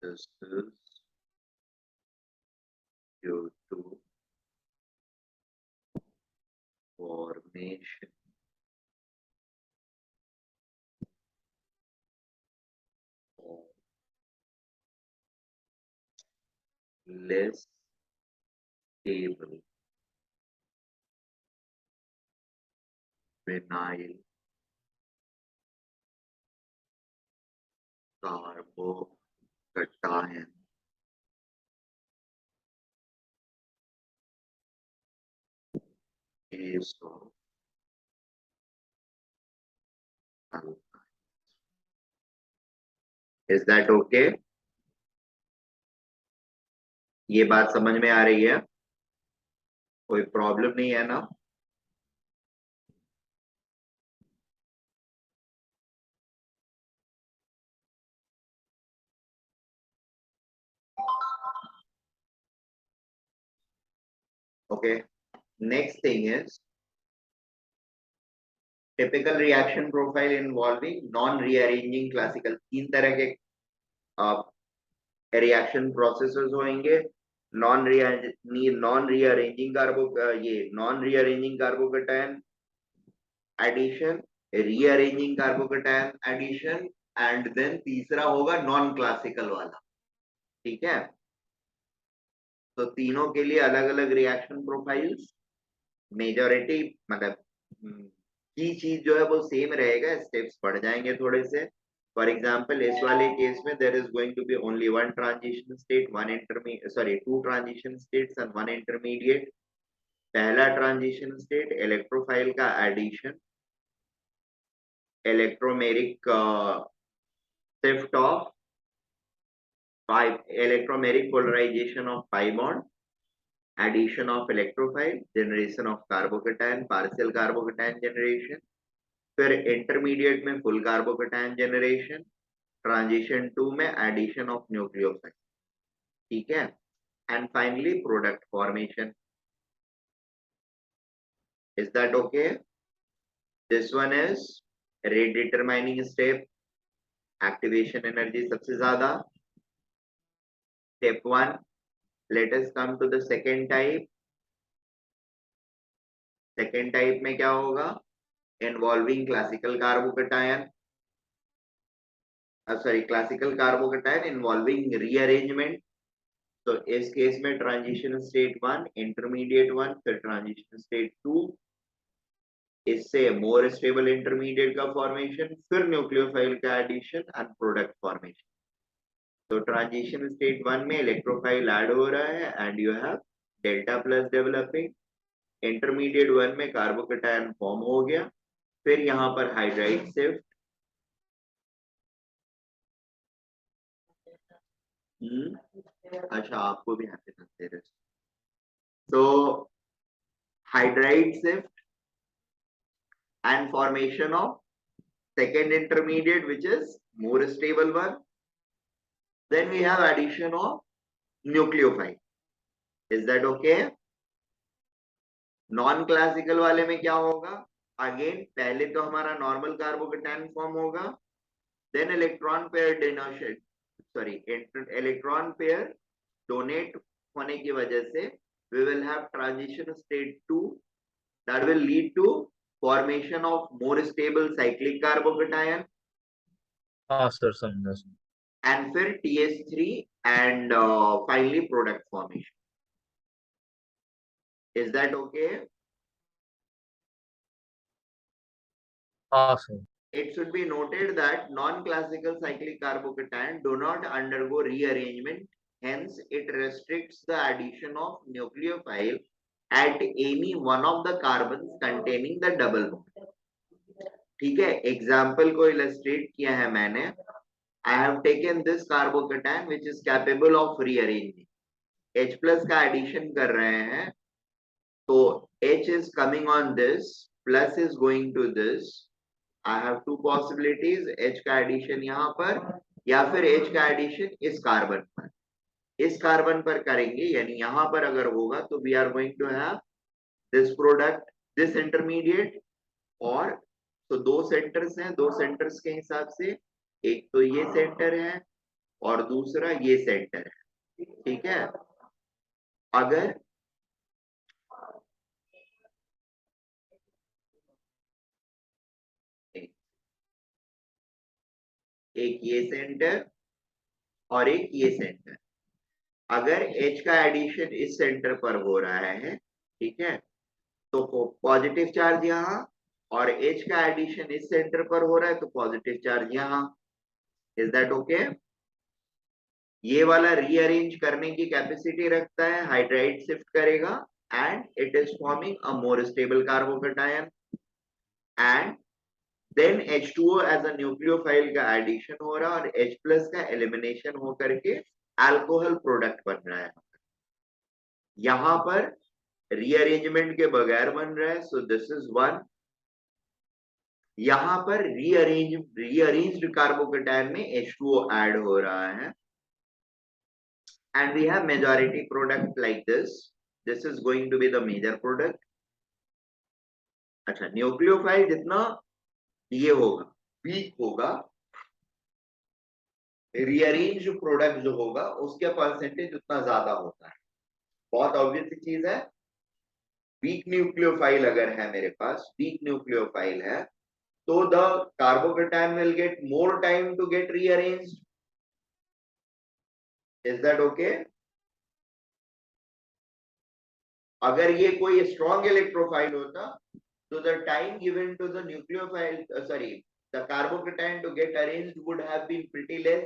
This is due to formation of less stable vinyl carbocation case of alkyne. Is that okay? ये बात समझ में आ रही है? कोई प्रॉब्लम नहीं है ना? Okay. Next thing is typical reaction profile involving non-rearranging classical. तीन तरह के रिएक्शन प्रोसेसेस होंगे. Non rearranging carbocation addition, rearranging carbocation addition and then तीसरा होगा नॉन क्लासिकल वाला. ठीक है. तो तीनों के लिए अलग अलग रिएक्शन प्रोफाइल्स. मेजॉरिटी मतलब की चीज जो है वो सेम रहेगा, स्टेप्स बढ़ जाएंगे थोड़े से. फॉर एग्जांपल इस वाले केस में there is going to be only one transition state, one intermediate, sorry two transition states and one intermediate. पहला ट्रांजिशन स्टेट इलेक्ट्रोफाइल का addition, electromeric shift of electromeric polarization of pi bond, addition of electrophile, generation of carbocation, partial carbocation generation, फिर इंटरमीडिएट में फुल कार्बोकैटायन जनरेशन, ट्रांजिशन 2 में एडिशन ऑफ न्यूक्लियोफाइल. ठीक है. And finally product formation. Is that okay? This one is rate determining step. Activation energy सबसे ज्यादा. Step 1. Let us come to the second type. Second type में क्या होगा? Involving classical carbocation, sorry classical carbocation involving rearrangement. तो इस केस में ट्रांजिशन स्टेट 1, इंटरमीडिएट 1, फिर ट्रांजिशन स्टेट 2, इससे मोर स्टेबल इंटरमीडिएट का फॉर्मेशन, फिर न्यूक्लियोफाइल का एडिशन एंड प्रोडक्ट फॉर्मेशन. तो ट्रांजिशन स्टेट 1 में इलेक्ट्रोफाइल ऐड हो रहा है and you have delta plus developing. Intermediate 1 में कार्बोकैटायन फॉर्म हो गया, फिर यहाँ पर हाइड्राइड शिफ्ट, अच्छा, आपको भी happiness. So hydride shift and formation of second intermediate, which is more stable one. Then we have addition of nucleophile. Is that okay? Non classical वाले में क्या होगा? अगेन पहले तो हमारा नॉर्मल कार्बोकेटायन फॉर्म होगा, then electron pair donation, sorry electron pair donate होने की वजह से we will have transition state 2 that will lead to formation of more stable cyclic carbocation हाँ सर, समझा सर। and फिर TS3 and finally product formation. Is that okay? हाँ sir. It should be noted that non-classical cyclic carbocation do not undergo rearrangement, hence it restricts the addition of nucleophile at any one of the carbons containing the double bond. ठीक है, एग्जाम्पल को इलस्ट्रेट किया है मैंने. I have taken this carbocation which is capable of rearranging. H plus का addition कर रहे हैं, तो H is coming on this, plus is going to this. I have two possibilities, H का एडिशन यहाँ पर या फिर H का एडिशन इस कार्बन पर. इस कार्बन पर करेंगे, यानी यहाँ पर अगर होगा तो we are going to have this product, this intermediate. और तो दो सेंटर्स हैं, दो सेंटर्स के हिसाब से एक तो ये सेंटर है और दूसरा ये सेंटर है. ठीक है, अगर एक ये सेंटर और एक ये सेंटर, अगर H का एडिशन इस सेंटर पर हो रहा है, ठीक है, तो पॉजिटिव चार्ज यहाँ, और H का एडिशन इस सेंटर पर हो रहा है तो पॉजिटिव चार्ज यहाँ. Is that okay? ये वाला रीअरेंज करने की कैपेसिटी रखता है, हाइड्राइड शिफ्ट करेगा and it is forming a more stable carbocation, and then H2O as a nucleophile का एडिशन हो रहा है और H प्लस का एलिमिनेशन हो करके अल्कोहल प्रोडक्ट बन रहा है. यहां पर रीअरेंजमेंट के बगैर बन रहा है, सो दिस इज वन. यहां पर रीअरेंज्ड कार्बोकेटायन में H2O ऐड हो रहा है and we have majority product like this is going to be the major product. अच्छा, न्यूक्लियोफाइल जितना ये होगा वीक होगा, रीअरेंज प्रोडक्ट जो होगा उसके परसेंटेज उतना ज्यादा होता है. बहुत ऑब्वियस चीज है. वीक न्यूक्लियोफाइल अगर है मेरे पास, वीक न्यूक्लियोफाइल है, तो the carbocation will get more time to get rearranged. Is that okay? अगर ये कोई स्ट्रॉन्ग इलेक्ट्रोफाइल होता तो the time given to the nucleophile, sorry, the carbocation to get arranged would have been pretty less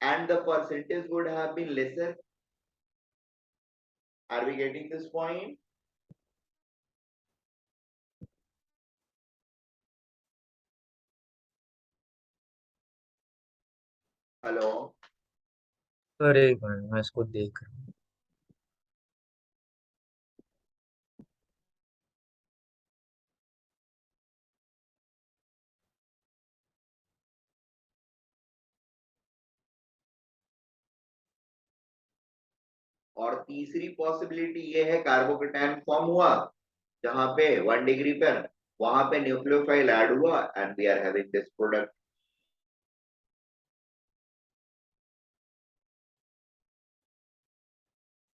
and the percentage would have been lesser. Are we getting this point? Hello sir एक मिनट, मैं इसको देख रहा हूँ। और तीसरी पॉसिबिलिटी ये है, कार्बोकेटायन फॉर्म हुआ जहां पे 1 डिग्री पर, वहां पे न्यूक्लियोफाइल ऐड हुआ and we are having this product.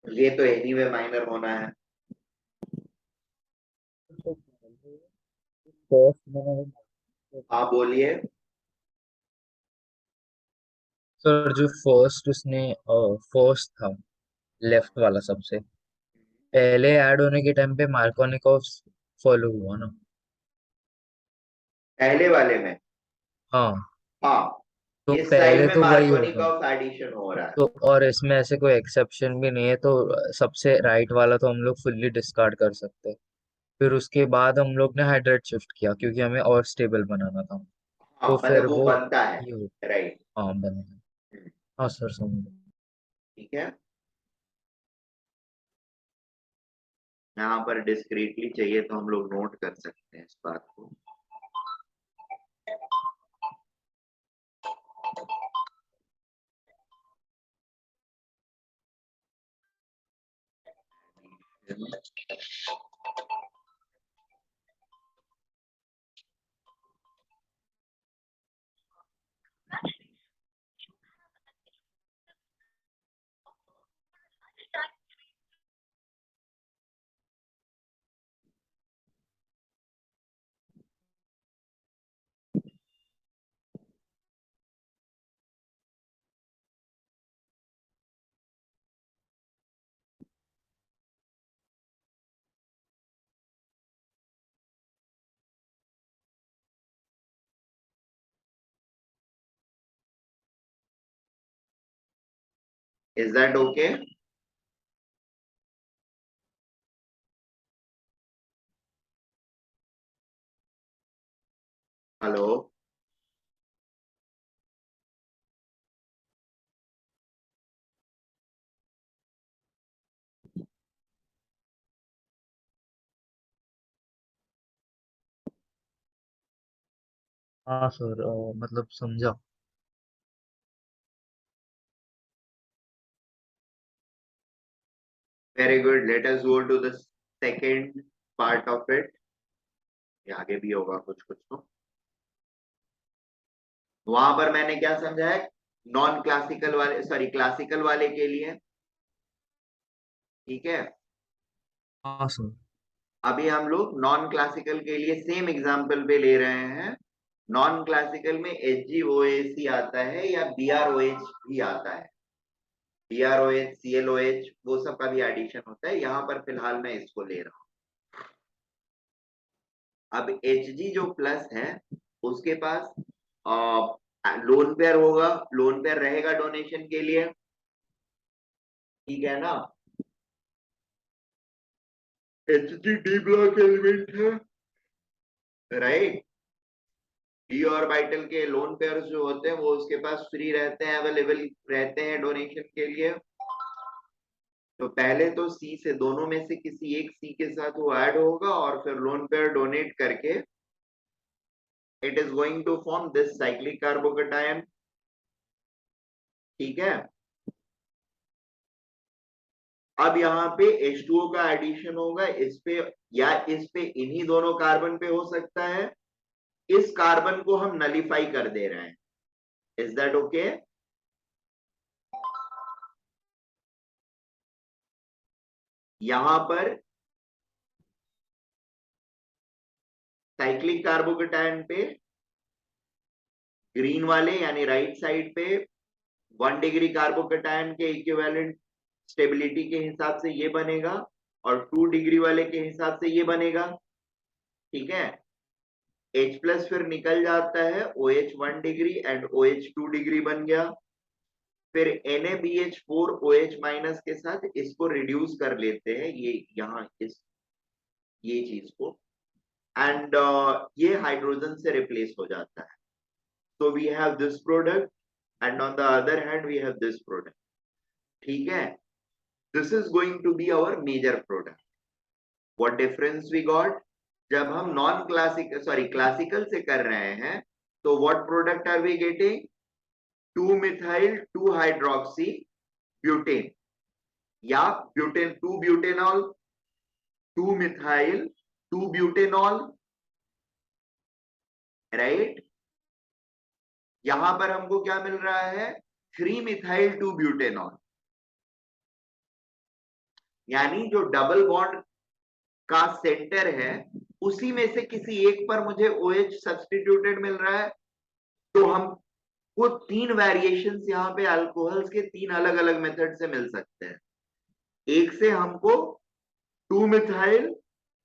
ये तो एनीवे माइनर होना है. फर्स्ट मैंने हाँ बोलिए. सर जो फर्स्ट उसने फर्स्ट था, लेफ्ट वाला सबसे पहले ऐड होने के टाइम पे मार्कोनिकॉफ फॉलो हुआ ना? पहले वाले में हाँ, हाँ, तो इस साइड पहले में तो वही होगा, मार्कोनिकॉफ एडिशन हो रहा है. तो और इसमें ऐसे कोई एक्सेप्शन भी नहीं है, तो सबसे राइट वाला तो हम लोग फुल्ली डिस्कार्ड कर सकते हैं. फिर उसके बाद हम लोग ने हाइड्रेट शिफ्ट किया क्योंकि हमें और स्टेबल बनाना था, हाँ, तो फिर मतलब वो वो बनता है. ये हो. राइट. हाँ बनेगा. हाँ सर, समझ ठीक है, यहाँ पर डिस्क्रीटली चाहिए तो हम लोग नोट कर सकते हैं इस बात को। Is that okay? हेलो, हाँ सर, मतलब समझा। Very good, let us go to the second part of it. ये आगे भी होगा कुछ कुछ तो। वहां पर मैंने क्या समझा है, नॉन क्लासिकल वाले, सॉरी क्लासिकल वाले के लिए, ठीक है। हाँ सर। अभी हम लोग नॉन क्लासिकल के लिए सेम एग्जांपल पे ले रहे हैं। नॉन क्लासिकल में HgOAc आता है या BrOH भी आता है, BrOH ClOH वो सब का भी एडिशन होता है। यहाँ पर फिलहाल मैं इसको ले रहा हूँ। अब Hg जो प्लस है उसके पास लोन पेयर होगा, लोन पेयर रहेगा डोनेशन के लिए, ठीक है ना। Hg डी ब्लॉक एलिमेंट है, राइट। डी ऑर्बिटल के लोन पेयर्स जो होते हैं वो उसके पास फ्री रहते हैं, अवेलेबल रहते हैं डोनेशन के लिए। तो पहले तो सी से, दोनों में से किसी एक सी के साथ वो ऐड होगा और फिर लोन पेयर डोनेट करके it is going to form this cyclic carbocation, ठीक है। अब यहाँ पे H2O का एडिशन होगा इस पे, या इस पे इन्हीं दोनों कार्बन पे हो सकता है। इस कार्बन को हम नलीफाई कर दे रहे हैं, इज दैट ओके? यहां पर साइक्लिक कार्बोकेटायन पे ग्रीन वाले यानी राइट साइड पे 1 डिग्री कार्बोकेटायन के इक्विवेलेंट स्टेबिलिटी के हिसाब से ये बनेगा, और 2 डिग्री वाले के हिसाब से ये बनेगा, ठीक है। H प्लस फिर निकल जाता है, OH 1 degree and OH 2 degree बन गया। फिर NaBH4 OH माइनस के साथ इसको रिड्यूस कर लेते हैं, ये यहाँ इस ये चीज को, एंड ये हाइड्रोजन से रिप्लेस हो जाता है। तो we have this product and on the other hand we have this product, ठीक है। This is going to be our major product. What difference we got, जब हम नॉन क्लासिकल, सॉरी क्लासिकल से कर रहे हैं तो what product are we getting, 2 methyl 2 hydroxy butane, या butane 2 butanol, 2 methyl 2 butanol, right. यहां पर हमको क्या मिल रहा है, 3 मिथाइल 2 ब्यूटेनॉल, यानी जो डबल बॉन्ड का सेंटर है उसी में से किसी एक पर मुझे OH सब्स्टिट्यूटेड मिल रहा है। तो हमको 3 वेरिएशंस यहाँ पे अल्कोहल्स के 3 अलग अलग मेथड से मिल सकते हैं। एक से हमको 2 मिथाइल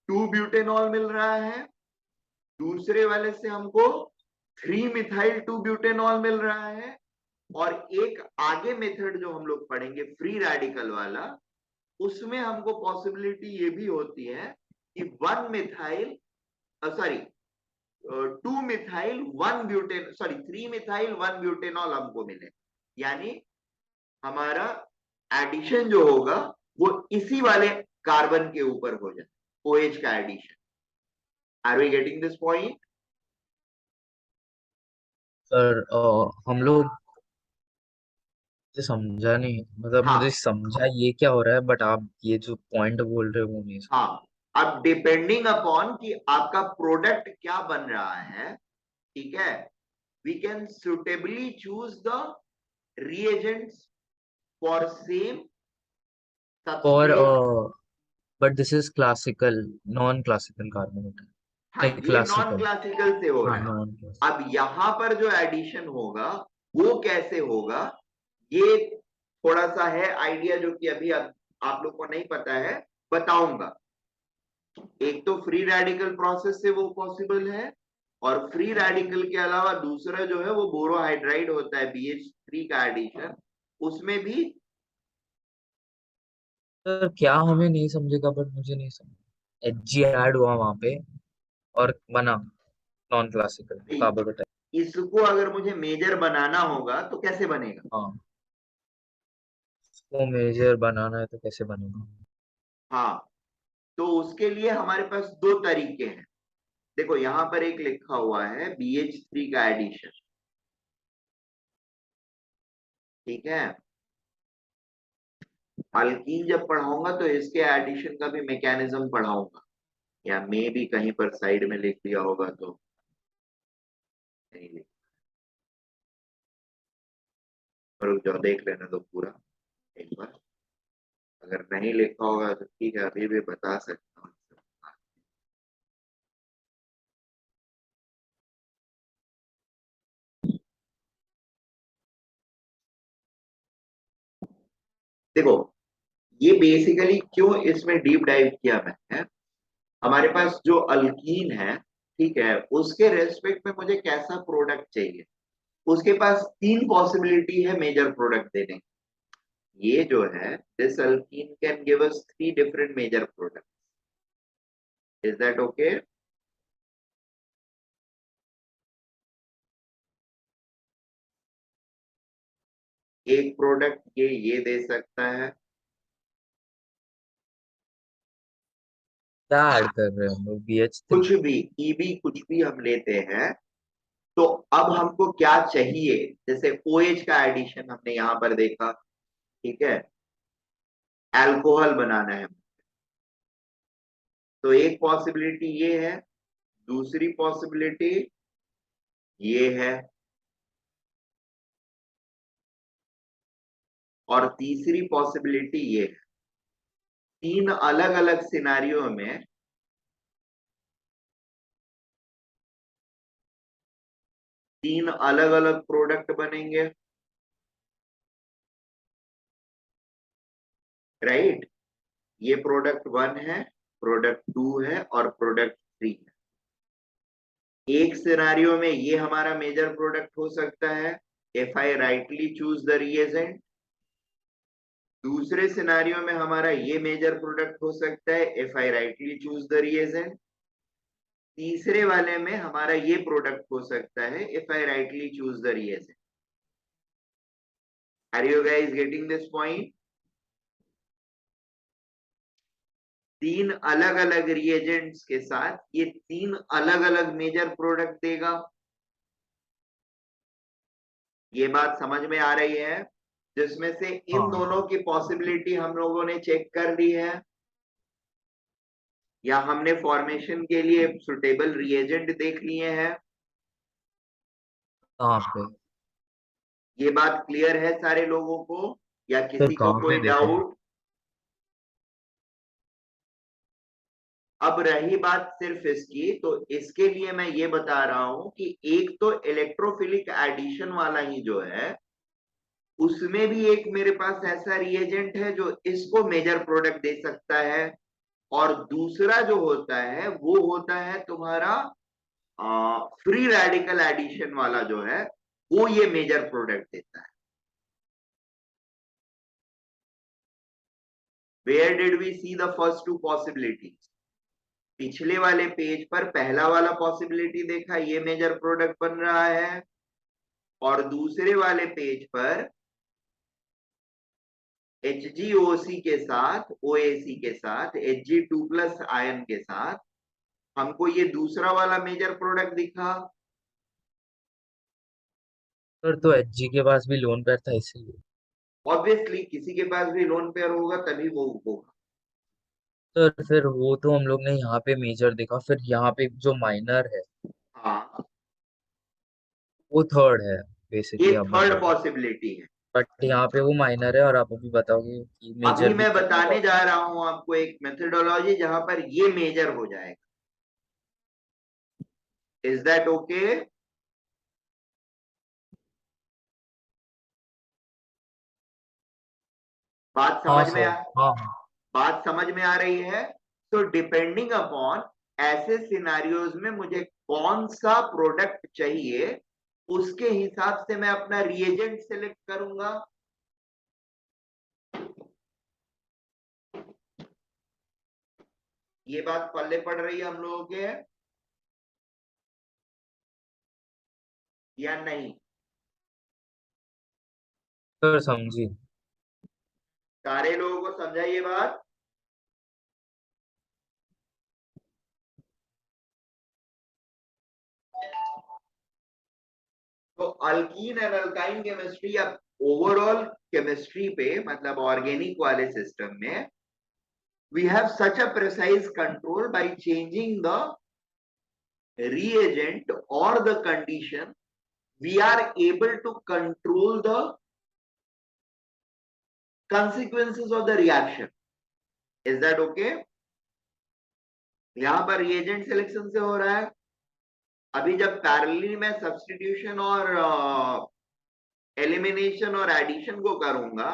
2 ब्यूटेनॉल मिल रहा है, दूसरे वाले से हमको 3 मिथाइल 2 ब्यूटेनॉल मिल रहा है, और एक आगे मेथड जो हम लोग पढ़ेंगे फ्री रेडिकल वाला, उसमें हमको पॉसिबिलिटी ये भी होती है कि 1 methyl, sorry 2 methyl 1 butane, sorry 3 methyl 1 butanol हमको मिले, यानी हमारा एडिशन जो होगा वो इसी वाले कार्बन के ऊपर हो जाए, OH का addition. Are we getting this point? Sir हम लोग मुझे समझा नहीं, मतलब मुझे हाँ समझा ये क्या हो रहा है, बट आप ये जो पॉइंट बोल रहे हो वो नहीं समझ। हाँ, अब डिपेंडिंग अपॉन कि आपका प्रोडक्ट क्या बन रहा है, ठीक है, we can suitably choose the reagents for same और substrate। But this is classical, non classical carbonate. हाँ, नहीं, ये नॉन क्लासिकल। क्लासिकल से हो हाँ, रहा है। Non classical. अब यहां पर जो एडिशन होगा वो कैसे होगा, ये थोड़ा सा है आइडिया जो कि अभी आप लोग को नहीं पता है, बताऊंगा। एक तो फ्री रेडिकल प्रोसेस से वो पॉसिबल है, और फ्री रेडिकल के अलावा दूसरा जो है वो बोरोहाइड्राइड होता है, BH3 का एडिशन, उसमें भी। सर क्या हमें नहीं समझेगा, बट मुझे नहीं समझ। एच ऐड हुआ वहां पे और बना नॉन क्लासिकल कार्बोनेट। इसको अगर मुझे मेजर बनाना होगा तो कैसे बनेगा? हाँ, उसको मेजर बनाना है तो कैसे बनेगा? हाँ, तो उसके लिए हमारे पास दो तरीके हैं। देखो यहां पर एक लिखा हुआ है BH3 का एडिशन, ठीक है। अल्कीन जब पढ़ाऊंगा तो इसके एडिशन का भी मैकेनिज्म पढ़ाऊंगा, या मे भी कहीं पर साइड में लिख दिया होगा तो नहीं लिख, पर रुक जाओ देख लेना तो पूरा एक बार। अगर नहीं लिखा होगा तो ठीक है, अभी भी बता सकता हूँ। देखो, ये बेसिकली क्यों इसमें डीप डाइव किया मैंने, हमारे पास जो अल्कीन है, ठीक है, उसके रेस्पेक्ट में मुझे कैसा प्रोडक्ट चाहिए। उसके पास तीन पॉसिबिलिटी है मेजर प्रोडक्ट देने की। ये जो है, this alkene can give us 3 different major product. Is that okay? एक प्रोडक्ट ये दे सकता है। क्या ऐड कर रहे हैं हम लोग, BH3? कुछ भी, ईबी कुछ भी हम लेते हैं, तो अब हमको क्या चाहिए, जैसे OH का एडिशन हमने यहां पर देखा, ठीक है, अल्कोहल बनाना है, तो एक पॉसिबिलिटी ये है, दूसरी पॉसिबिलिटी ये है, और तीसरी पॉसिबिलिटी ये है। तीन अलग अलग सिनारियों में तीन अलग अलग प्रोडक्ट बनेंगे, राइट। ये प्रोडक्ट 1 है, प्रोडक्ट 2 है, और प्रोडक्ट 3 है। एक सिनारियो में ये हमारा मेजर प्रोडक्ट हो सकता है, if I rightly choose the reagent. दूसरे सिनारियो में हमारा ये मेजर प्रोडक्ट हो सकता है, if I rightly choose the reagent. तीसरे वाले में हमारा ये प्रोडक्ट हो सकता है, if I rightly choose the reagent. Are you guys getting this point? तीन अलग अलग रिएजेंट्स के साथ ये तीन अलग अलग मेजर प्रोडक्ट देगा। ये बात समझ में आ रही है, जिसमें से इन हाँ दोनों की पॉसिबिलिटी हम लोगों ने चेक कर ली है, या हमने फॉर्मेशन के लिए सुटेबल रिएजेंट देख लिए हैं। कहाँ पे? ये बात क्लियर है सारे लोगों को, या सर किसी को कहाँ कोई पे देखे? डाउट? अब रही बात सिर्फ इसकी, तो इसके लिए मैं ये बता रहा हूं कि एक तो इलेक्ट्रोफिलिक एडिशन वाला ही जो है, उसमें भी एक मेरे पास ऐसा रिएजेंट है जो इसको मेजर प्रोडक्ट दे सकता है, और दूसरा जो होता है वो होता है तुम्हारा फ्री रेडिकल एडिशन वाला जो है, वो ये मेजर प्रोडक्ट देता है। Where did we see the first two possibilities? पिछले वाले पेज पर पहला वाला पॉसिबिलिटी देखा, ये मेजर प्रोडक्ट बन रहा है, और दूसरे वाले पेज पर HgOC के साथ, OAC के साथ, Hg2+ आयन के साथ हमको ये दूसरा वाला मेजर प्रोडक्ट दिखा। सर तो एचजी के पास भी लोन पेयर था इसीलिए। ऑब्वियसली किसी के पास भी लोन पेयर होगा तभी वो होगा। सर फिर वो तो हम लोग ने यहाँ पे मेजर देखा, फिर यहाँ पे जो माइनर है हाँ, वो थर्ड है ये बेसिकली हम मान थर्ड रहे हैं। पॉसिबिलिटी है। बट यहाँ पे वो माइनर है और आप अभी बताओगे कि अभी मेजर भी मैं तीन बताने होगा। जा रहा हूं आपको एक मेथडोलॉजी जहां पर ये मेजर हो जाएगा। Is that okay? बात हाँ समझ में सर। हाँ हाँ। बात समझ में आ रही है? तो डिपेंडिंग अपॉन ऐसे सिनारियोज में मुझे कौन सा प्रोडक्ट चाहिए, उसके हिसाब से मैं अपना रिएजेंट सेलेक्ट करूंगा। ये बात पल्ले पड़ रही है हम लोगों के या नहीं? सर समझी। सारे लोगों को समझा ये बात? तो अल्कीन एंड अल्काइन केमिस्ट्री या ओवरऑल केमिस्ट्री पे, मतलब ऑर्गेनिक वाले सिस्टम में, we have such a precise control by changing the reagent or the condition. We are able to control the consequences of the reaction. Is that okay? यहां पर reagent सिलेक्शन से हो रहा है। अभी जब पैरेलली में सब्स्टिट्यूशन और एलिमिनेशन और एडिशन को करूंगा,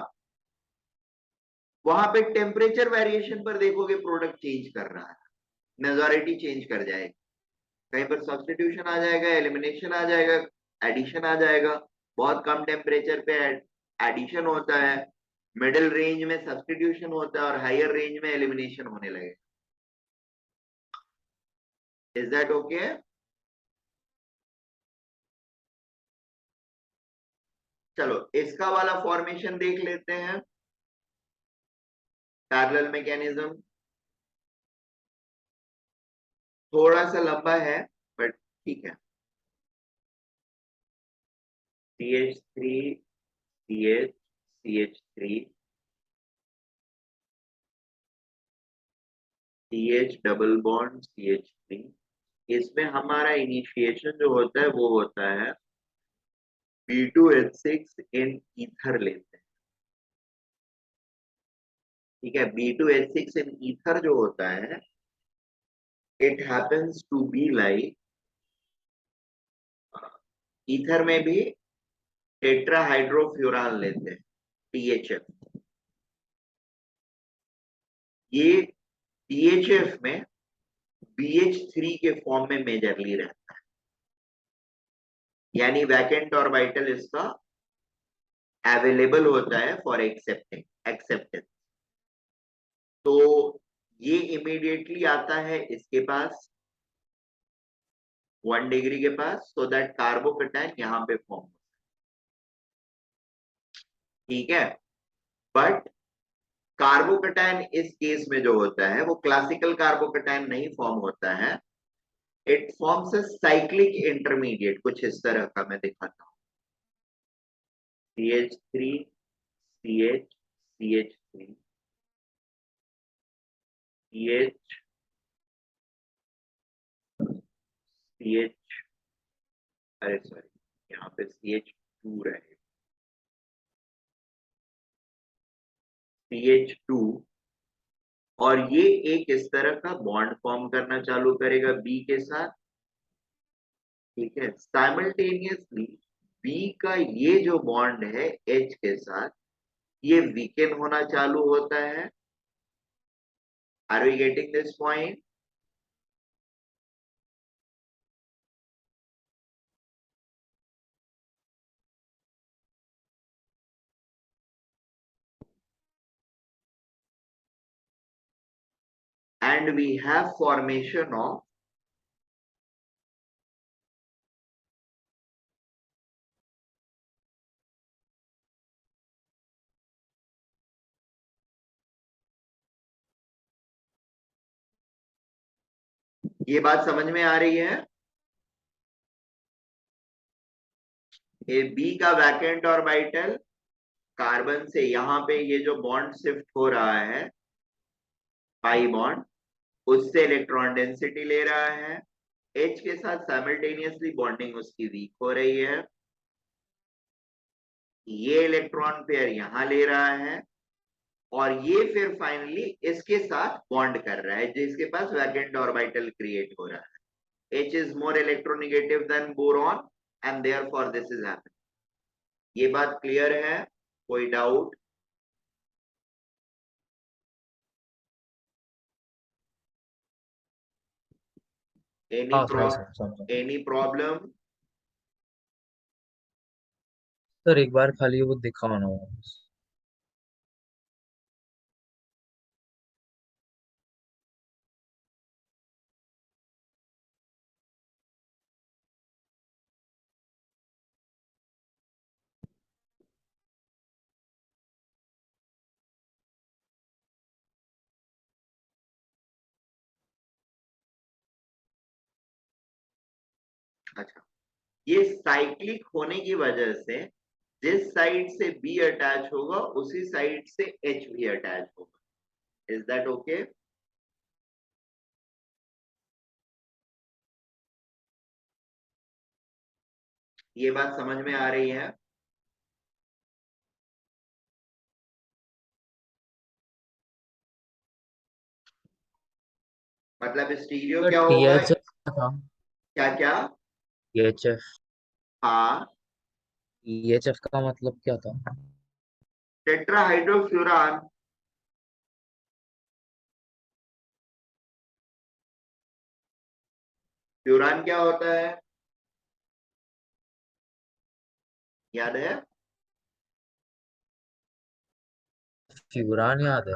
वहां पे टेम्परेचर वेरिएशन पर देखोगे प्रोडक्ट चेंज कर रहा है, मेजोरिटी चेंज कर जाएगी। कहीं पर सब्स्टिट्यूशन आ जाएगा, एलिमिनेशन आ जाएगा, एडिशन आ जाएगा। बहुत कम टेम्परेचर पे एडिशन होता है, मिडिल रेंज में सब्स्टिट्यूशन होता है और हायर रेंज में एलिमिनेशन होने लगे। Is that okay? चलो इसका वाला फॉर्मेशन देख लेते हैं, पैरेलल मैकेनिज्म। थोड़ा सा लंबा है बट ठीक है। CH3 CH CH3 CH double bond CH3। इसमें हमारा इनिशिएशन जो होता है वो होता है B2H6 इन ईथर लेते हैं। ठीक है, B2H6 इन ईथर जो होता है, it happens to be like, ether में भी टेट्राहाइड्रोफ्यूरान लेते हैं, THF। ये THF में BH3 के फॉर्म में मेजरली रहता है, यानी वैकेंट ऑर्बिटल इसका अवेलेबल होता है फॉर एक्सेप्टेंस। तो ये इमीडिएटली आता है इसके पास 1 डिग्री के पास, सो दैट कार्बोकैटायन यहाँ पे फॉर्म। ठीक है, बट कार्बोकैटायन इस केस में जो होता है वो क्लासिकल कार्बोकैटायन नहीं फॉर्म होता है। It forms a cyclic intermediate, कुछ इस तरह का मैं दिखाता हूँ। CH3 CH CH3 CH CH, अरे सॉरी, यहाँ पे CH2 रहे, CH2। और ये एक इस तरह का बॉन्ड फॉर्म करना चालू करेगा बी के साथ। ठीक है, साइमल्टेनियसली बी का ये जो बॉन्ड है एच के साथ, ये वीकेन होना चालू होता है। Are we getting this point? And we have formation of ये बात समझ में आ रही है? ये बी का वैकेंट ऑर्बिटल कार्बन से यहाँ पे ये जो बॉन्ड शिफ्ट हो रहा है, पाई बॉन्ड, उससे इलेक्ट्रॉन डेंसिटी ले रहा है। एच के साथ साइमल्टेनियसली बॉन्डिंग उसकी वीक हो रही है। ये इलेक्ट्रॉन पेयर यहाँ ले रहा है और ये फिर फाइनली इसके साथ बॉन्ड कर रहा है जिसके पास वैकेंट ऑर्बिटल क्रिएट हो रहा है। H is more electronegative than boron and therefore this is happening. ये बात क्लियर है? कोई डाउट? एनी हाँ प्रॉ भाई साहब समझा। Any problem? सर एक बार खाली वो दिखाओ ना। अच्छा, ये साइक्लिक होने की वजह से जिस साइड से बी अटैच होगा उसी साइड से एच भी अटैच होगा। Is that okay? ये बात समझ में आ रही है? मतलब स्टीरियो सर क्या टी होगा? एच एफ था। क्या क्या? T H F. हाँ, टी एच एफ का मतलब क्या था? टेट्राहाइड्रोफ्यूरान। फ्यूरान क्या होता है, याद है? फ्यूरान याद है।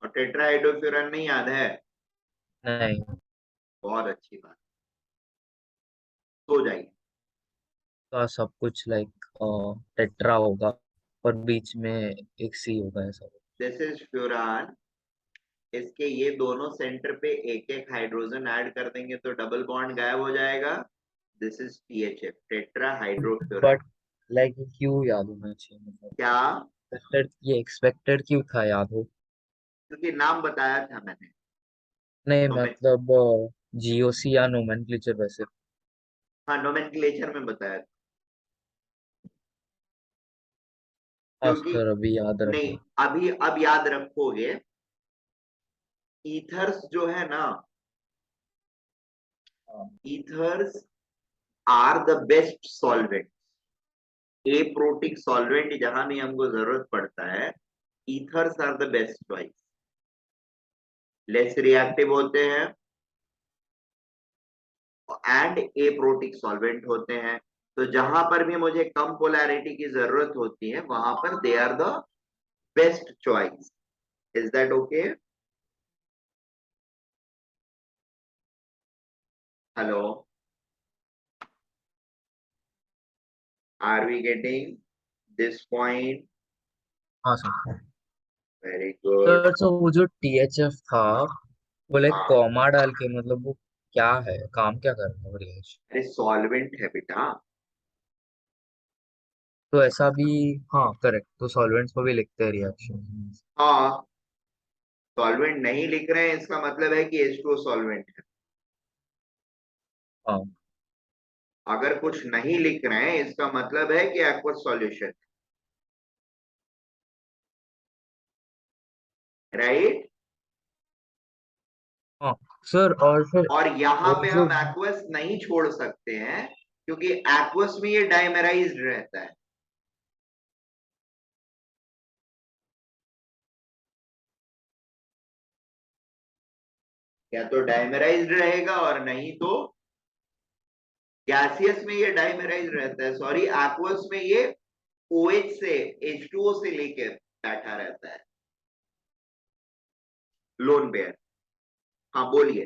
और टेट्राहाइड्रोफ्यूरान नहीं याद है? नहीं। बहुत अच्छी बात। सो जाइए। का सब कुछ लाइक टेट्रा होगा और बीच में एक सी होगा ऐसा। This is furan. इसके ये दोनों सेंटर पे एक एक हाइड्रोजन ऐड कर देंगे तो डबल बॉन्ड गायब हो जाएगा। This is THF, tetrahydrofuran. But like क्यों याद होना चाहिए मतलब? क्या? ये एक्सपेक्टेड क्यों था याद हो? क्योंकि नाम बताया था मैंने। नहीं नोमेन मतलब जीओसी या नोमेनक्लेचर वैसे। हाँ, नोमेनक्लेचर में बताया था। हाँ क्योंकि सर अभी याद नहीं, रखो। अभी अब याद रखोगे। ईथर्स जो है ना, हाँ। Ethers are the best solvent. Aprotic solvent जहां भी हमको जरूरत पड़ता है, ethers are the best choice. Less reactive होते हैं एंड एप्रोटिक सॉल्वेंट होते हैं। तो जहां पर भी मुझे कम पोलैरिटी की जरूरत होती है वहां पर they are the best choice. Is that okay? Hello, are we getting this point? हाँ सर। Very good. सर तो वो जो टीएचएफ था वो लाइक हाँ, कॉमा डाल के मतलब वो क्या है, काम क्या कर रहा है वो रिएक्शन? अरे सॉल्वेंट है बेटा। तो ऐसा भी। हाँ करेक्ट, तो सॉल्वेंट्स को भी लिखते हैं रिएक्शन। हाँ, सॉल्वेंट नहीं लिख रहे हैं इसका मतलब है कि H2O सॉल्वेंट है। हाँ। अगर कुछ नहीं लिख रहे हैं इसका मतलब है कि एक्वस सॉल्यूशन। राइट? हाँ सर और फिर और यहां वो पे जो। हम एक्वस नहीं छोड़ सकते हैं क्योंकि एक्वस में ये डाइमराइज्ड रहता है। या तो डाइमराइज्ड रहेगा और नहीं तो गैसियस में ये डाइमराइज्ड रहता है, सॉरी एक्वस में ये OH से H2O से लेकर बैठा रहता है, लोन पेयर। हाँ बोलिए।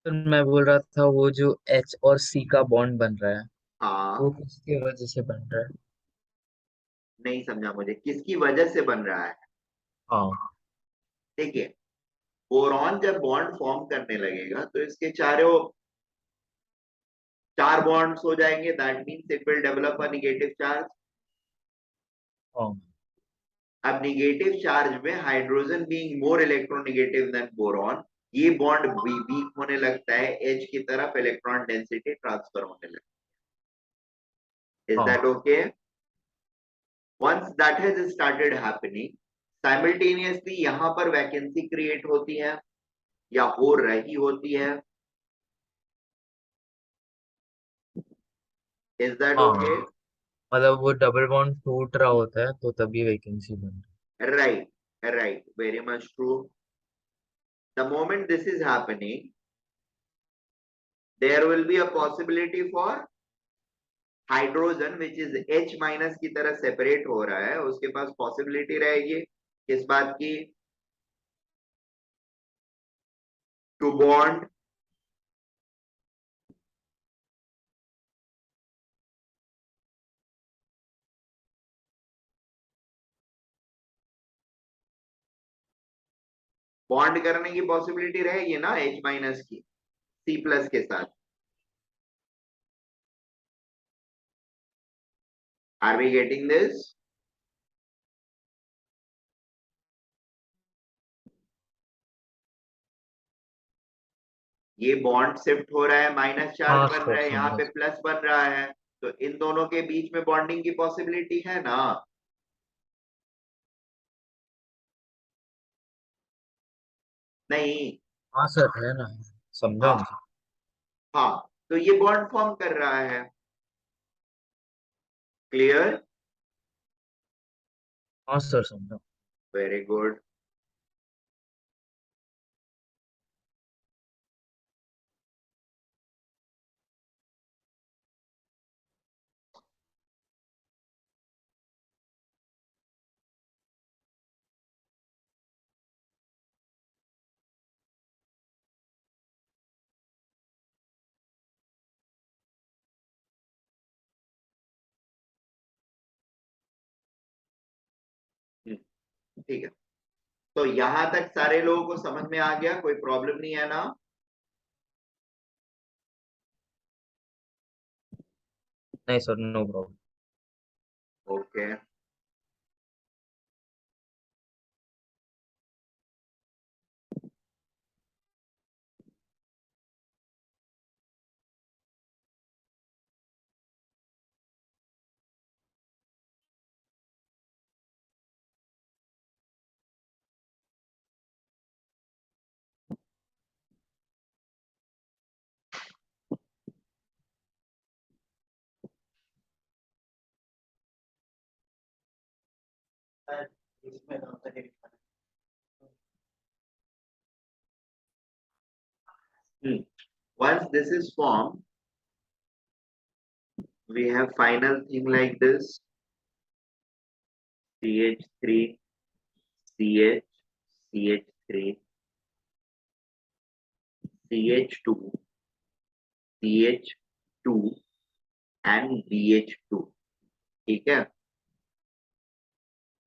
सर मैं बोल रहा था वो जो एच और सी का बॉन्ड बन रहा है वो हाँ, किसकी वजह से बन रहा है? नहीं समझा मुझे, किसकी वजह से बन रहा है? हाँ देखिए, बोरॉन जब बॉन्ड फॉर्म करने लगेगा तो इसके चारों 4 बॉन्ड्स हो जाएंगे, that means it will develop a negative charge. हाँ अब निगेटिव चार्ज में hydrogen being more electronegative than boron, ये बॉन्ड वीक होने लगता है, एच की तरफ इलेक्ट्रॉन डेंसिटी ट्रांसफर होने लगता है। इज हाँ that okay? Once that has started happening, simultaneously यहां पर वैकेंसी क्रिएट होती है या हो रही होती है। इज दैट हाँ। ओके? मतलब वो डबल बॉन्ड टूट रहा होता है तो तभी वैकेंसी बन रही right, right, very much true. The moment this is happening, there will be a possibility for hydrogen which is H minus की तरह सेपरेट हो रहा है, उसके पास पॉसिबिलिटी रहेगी किस बात की? टू बॉन्ड बॉन्ड करने की पॉसिबिलिटी रहेगी ना H माइनस की C प्लस के साथ। Are we getting this? ये बॉन्ड शिफ्ट हो रहा है, माइनस है। चार्ज हाँ बन सर रहा है, यहाँ समझा। पे प्लस बन रहा है, तो इन दोनों के बीच में बॉन्डिंग की पॉसिबिलिटी है ना? नहीं। हाँ सर है ना, समझा हाँ, हूँ सर। हाँ, तो ये बॉन्ड फॉर्म कर रहा है। क्लियर? हाँ सर समझा। Very good. ठीक है, तो यहां तक सारे लोगों को समझ में आ गया, कोई प्रॉब्लम नहीं है ना? नहीं sir, no problem. Okay. Once this is formed, we have final thing like this: CH3, CH, CH3, CH2, CH2 and BH2। ठीक है?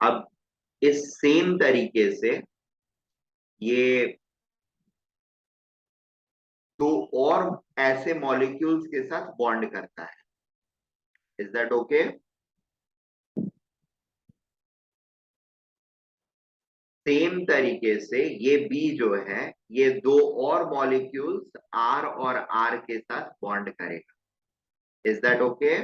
अब इस सेम तरीके से ये दो और ऐसे मॉलिक्यूल्स के साथ बॉन्ड करता है। Is that okay? सेम तरीके से ये बी जो है, ये दो और मॉलिक्यूल्स आर और आर के साथ बॉन्ड करेगा। Is that okay?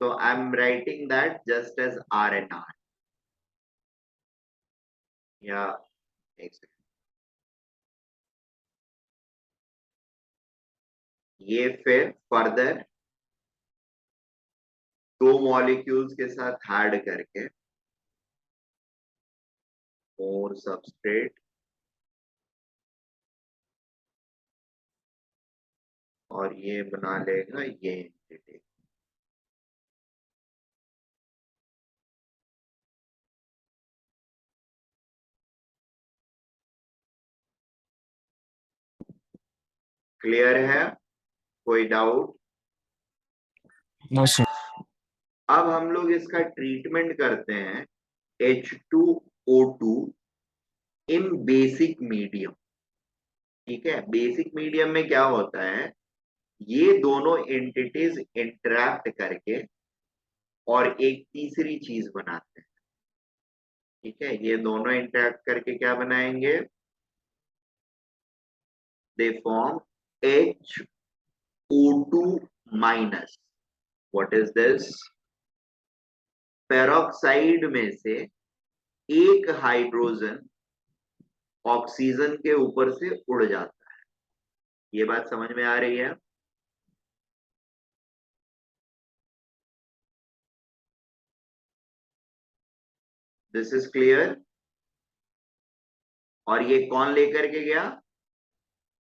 So I'm writing that just as R and R. Yeah, एक second. ये फिर फर्दर दो मॉलिक्यूल्स के साथ ऐड करके मोर सबस्ट्रेट, और ये बना लेगा ये एंटिटी। क्लियर है? कोई डाउट? No sir. अब हम लोग इसका ट्रीटमेंट करते हैं H2O2 इन बेसिक मीडियम। ठीक है, बेसिक मीडियम में क्या होता है, ये दोनों एंटिटीज इंटरैक्ट करके और एक तीसरी चीज बनाते हैं। ठीक है, ये दोनों इंटरैक्ट करके क्या बनाएंगे, they form HO2 minus. What is this, peroxide में से एक हाइड्रोजन ऑक्सीजन के ऊपर से उड़ जाता है। ये बात समझ में आ रही है? This is clear. और ये कौन लेकर के गया,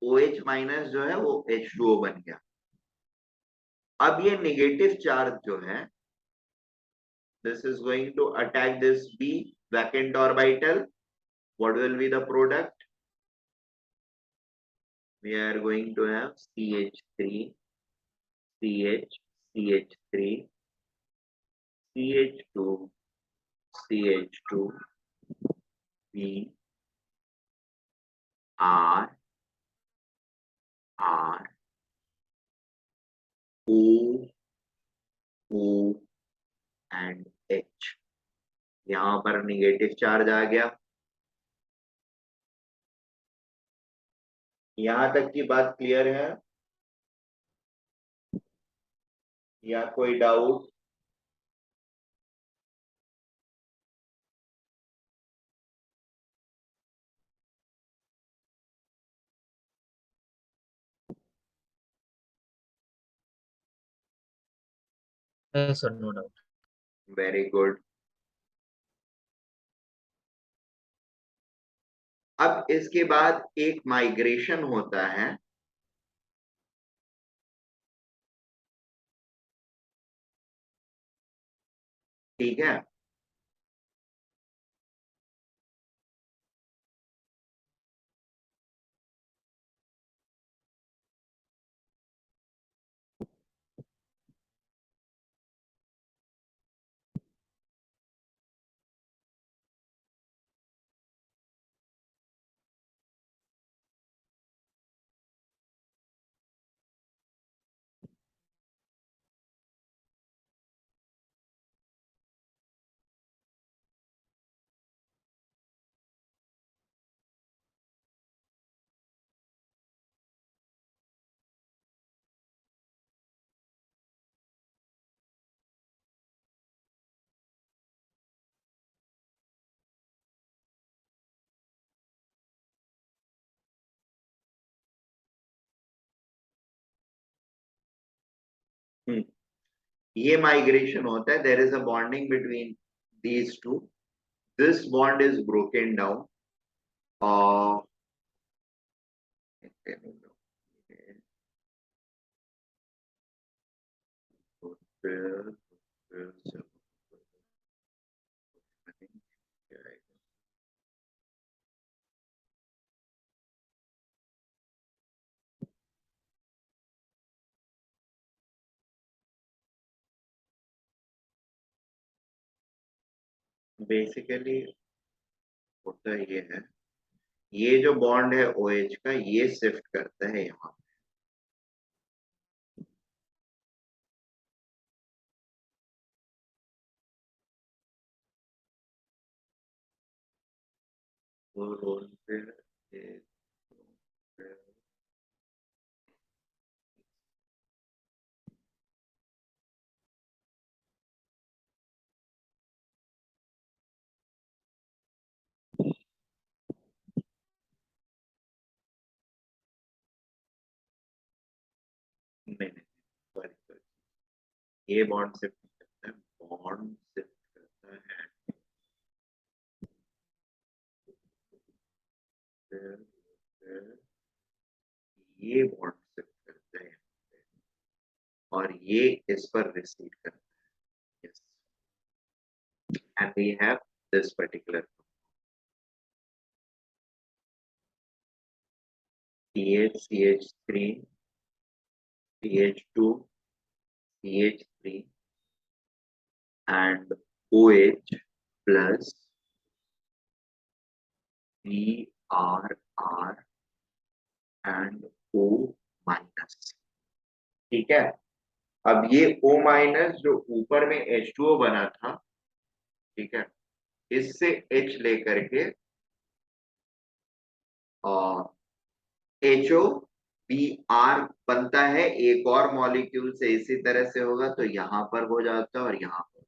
OH माइनस जो है वो H2O बन गया। अब ये नेगेटिव चार्ज जो है, this is going to attack this B vacant orbital. What will be the product? We are going to have CH3, CH, CH3, CH2, CH2, B, R, R, O, O and H। यहां पर निगेटिव चार्ज आ गया। यहां तक की बात क्लियर है या कोई डाउट? नहीं sir, no doubt. Very good. अब इसके बाद एक माइग्रेशन होता है। ठीक है, ये माइग्रेशन होता है, there is a bonding between these two, this bond is broken down और बेसिकली होता ये है, ये जो बॉन्ड है OH का, ये शिफ्ट करता है यहाँ। वो रोल पे एक, नहीं नहीं, सॉरी सॉरी, ये बॉन्ड शिफ्ट करता है, बॉन्ड शिफ्ट करता है, फिर ये बॉन्ड शिफ्ट करता है और ये इस पर रिसीव करता है। Yes, and we have this particular CH, CH3, CH2, CH3, and OH plus BRR and O minus. ठीक है, अब ये O माइनस जो ऊपर में H2O बना था, ठीक है, इससे H लेकर के HO BR बनता है एक और मॉलिक्यूल से, इसी तरह से होगा तो यहां पर हो जाता है और यहां पर।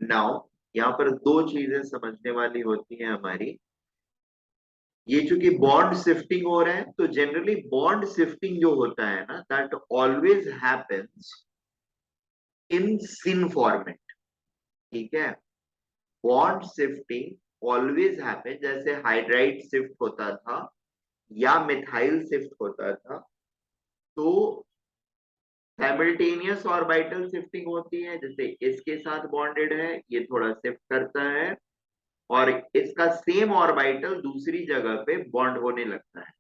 नाउ यहाँ पर दो चीजें समझने वाली होती हैं हमारी। ये चूंकि बॉन्ड शिफ्टिंग हो रहा है तो जनरली बॉन्ड शिफ्टिंग जो होता है ना, that always happens in syn format. ठीक है, बॉन्ड शिफ्टिंग ऑलवेज हैपन, जैसे हाइड्राइड शिफ्ट होता था या मिथाइल शिफ्ट होता था, तो साइमल्टेनियस ऑर्बिटल शिफ्टिंग होती है। जैसे इसके साथ बॉन्डेड है, ये थोड़ा शिफ्ट करता है और इसका सेम ऑर्बिटल दूसरी जगह पे बॉन्ड होने लगता है।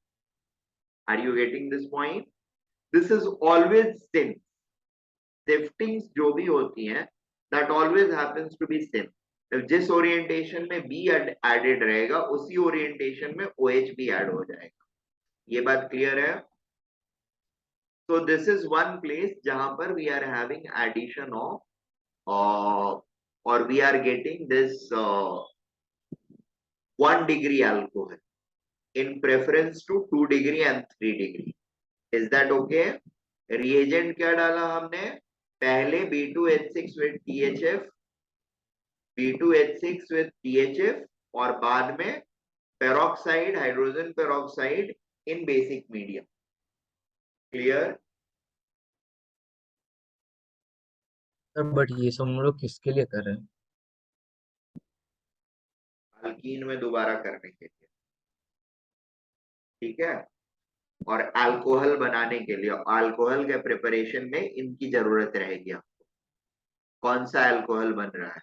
Are you getting this point? This is always syn. Shiftings जो भी होती हैं, that always happens to be syn. जिस ओरिएंटेशन में बी एडेड रहेगा उसी ओरिएंटेशन में OH भी ऐड हो जाएगा। ये बात क्लियर है? So this is one place जहां पर we are having addition of or we are getting this 1 degree alcohol in preference to 2 degree and 3 degree. Is that okay? Reagent क्या डाला हमने? पहले B2H6 with THF, B2H6 with THF और बाद में peroxide, hydrogen peroxide in basic medium. Clear? But ये सब हम लोग किसके लिए कर रहे हैं? अल्कीन में दोबारा करने के लिए। ठीक है, और अल्कोहल बनाने के लिए, अल्कोहल के प्रिपरेशन में इनकी जरूरत रहेगी आपको। कौन सा अल्कोहल बन रहा है?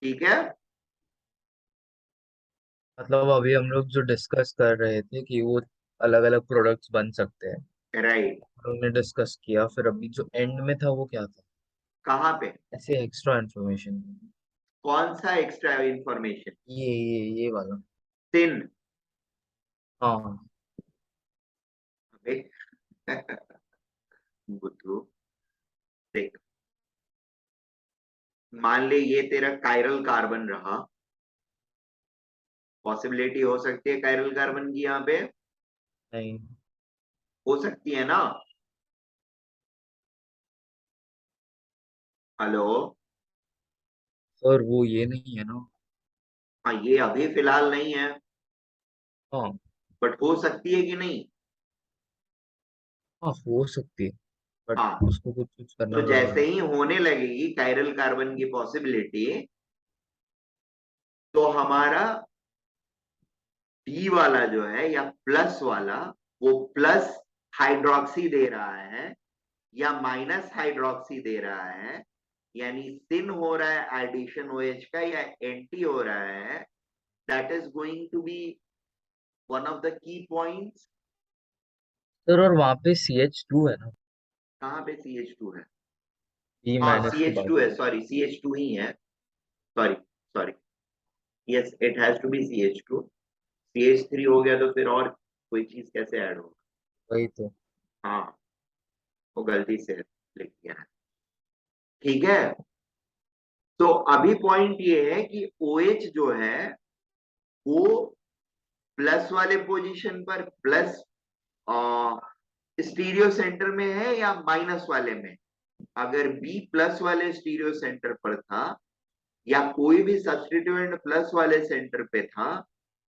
ठीक है, मतलब अभी हम लोग जो डिस्कस कर रहे थे कि वो अलग अलग प्रोडक्ट्स बन सकते हैं, राइट। हमने डिस्कस किया, फिर अभी जो एंड में था वो क्या था? कहाँ पे? ऐसे एक्स्ट्रा इन्फॉर्मेशन। कौन सा एक्स्ट्रा इंफॉर्मेशन? ये वाला। सिन। हाँ। बुद्धू, देख, मान ले ये तेरा कायरल कार्बन रहा, पॉसिबिलिटी हो सकती है कायरल कार्बन की यहाँ पे, नहीं। हो सकती है ना? हेलो? सर वो ये नहीं है ना? हाँ, ये अभी फिलहाल नहीं है, हाँ। बट हो सकती है कि नहीं? हाँ हो सकती है, बट हाँ, उसको कुछ कुछ करना तो जैसे पड़ेगा। ही होने लगेगी कायरल कार्बन की पॉसिबिलिटी, तो हमारा डी वाला जो है या प्लस वाला, वो प्लस हाइड्रोक्सी दे रहा है या माइनस हाइड्रोक्सी दे रहा है, यानी सिन हो रहा है एडिशन OH का या एंटी हो रहा है। That is going to be one of the key points. Sir और वहां पे CH2 है ना? कहाँ पे CH2 है? बी हाँ, माइनस के बाद। CH2 है, सॉरी CH2 ही है, sorry sorry, yes it has to be CH2। CH3 हो गया तो फिर और कोई चीज कैसे ऐड होगा? वही तो। हाँ, वो गलती से लिख दिया है। ठीक है, तो अभी पॉइंट ये है कि OH जो है वो प्लस वाले पोजीशन पर प्लस स्टीरियो सेंटर में है या माइनस वाले में। अगर बी प्लस वाले स्टीरियो सेंटर पर था या कोई भी सब्स्टिट्यूएंट प्लस वाले सेंटर पे था,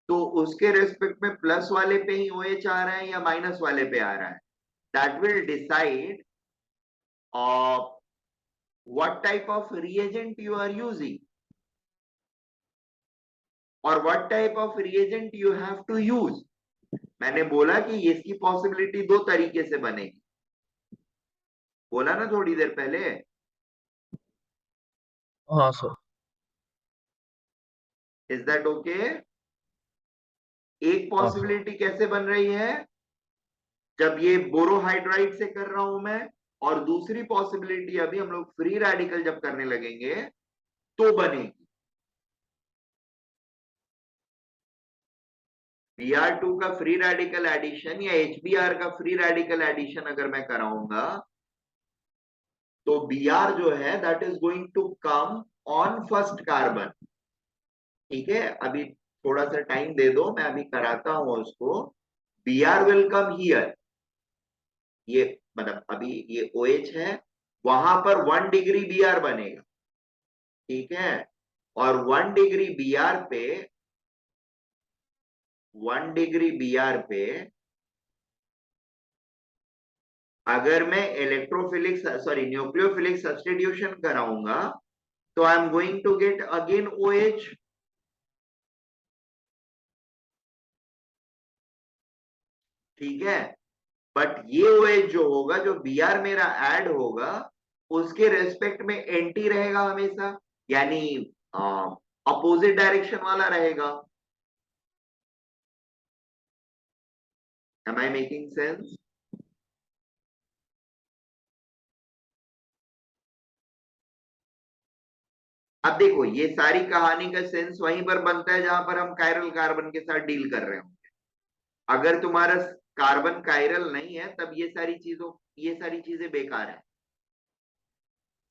तो उसके रेस्पेक्ट में प्लस वाले पे ही OH आ रहा है या माइनस वाले पे आ रहा है, that will decide what type of reagent you are using और what type of reagent you have to use। मैंने बोला कि इसकी पॉसिबिलिटी दो तरीके से बनेगी, बोला ना थोड़ी देर पहले। हाँ सर। Is that okay? एक हाँ सर। पॉसिबिलिटी कैसे बन रही है, जब ये बोरोहाइड्राइड से कर रहा हूं मैं, और दूसरी पॉसिबिलिटी अभी हम लोग फ्री रेडिकल जब करने लगेंगे तो बनेगी। Br2 का फ्री रेडिकल एडिशन या HBr का फ्री रेडिकल एडिशन अगर मैं कराऊंगा तो Br जो है that is going to come on first carbon. ठीक है, अभी थोड़ा सा टाइम दे दो, मैं अभी कराता हूं उसको। Br विल कम हियर, ये मतलब अभी ये OH है, वहां पर 1 डिग्री Br बनेगा। ठीक है, और 1 डिग्री Br पे 1 डिग्री Br पे अगर मैं इलेक्ट्रोफिलिक सॉरी न्यूक्लियोफिलिक सब्स्टिट्यूशन कराऊंगा तो I am going to get again OH। ठीक है, बट ये OH जो होगा, जो Br मेरा ऐड होगा, उसके रेस्पेक्ट में एंटी रहेगा हमेशा, यानी अपोजिट डायरेक्शन वाला रहेगा। Am I making sense? अब देखो, ये सारी कहानी का सेंस वहीं पर बनता है जहां पर हम कायरल कार्बन के साथ डील कर रहे होंगे। अगर तुम्हारा कार्बन कायरल नहीं है तब ये सारी चीजें बेकार है।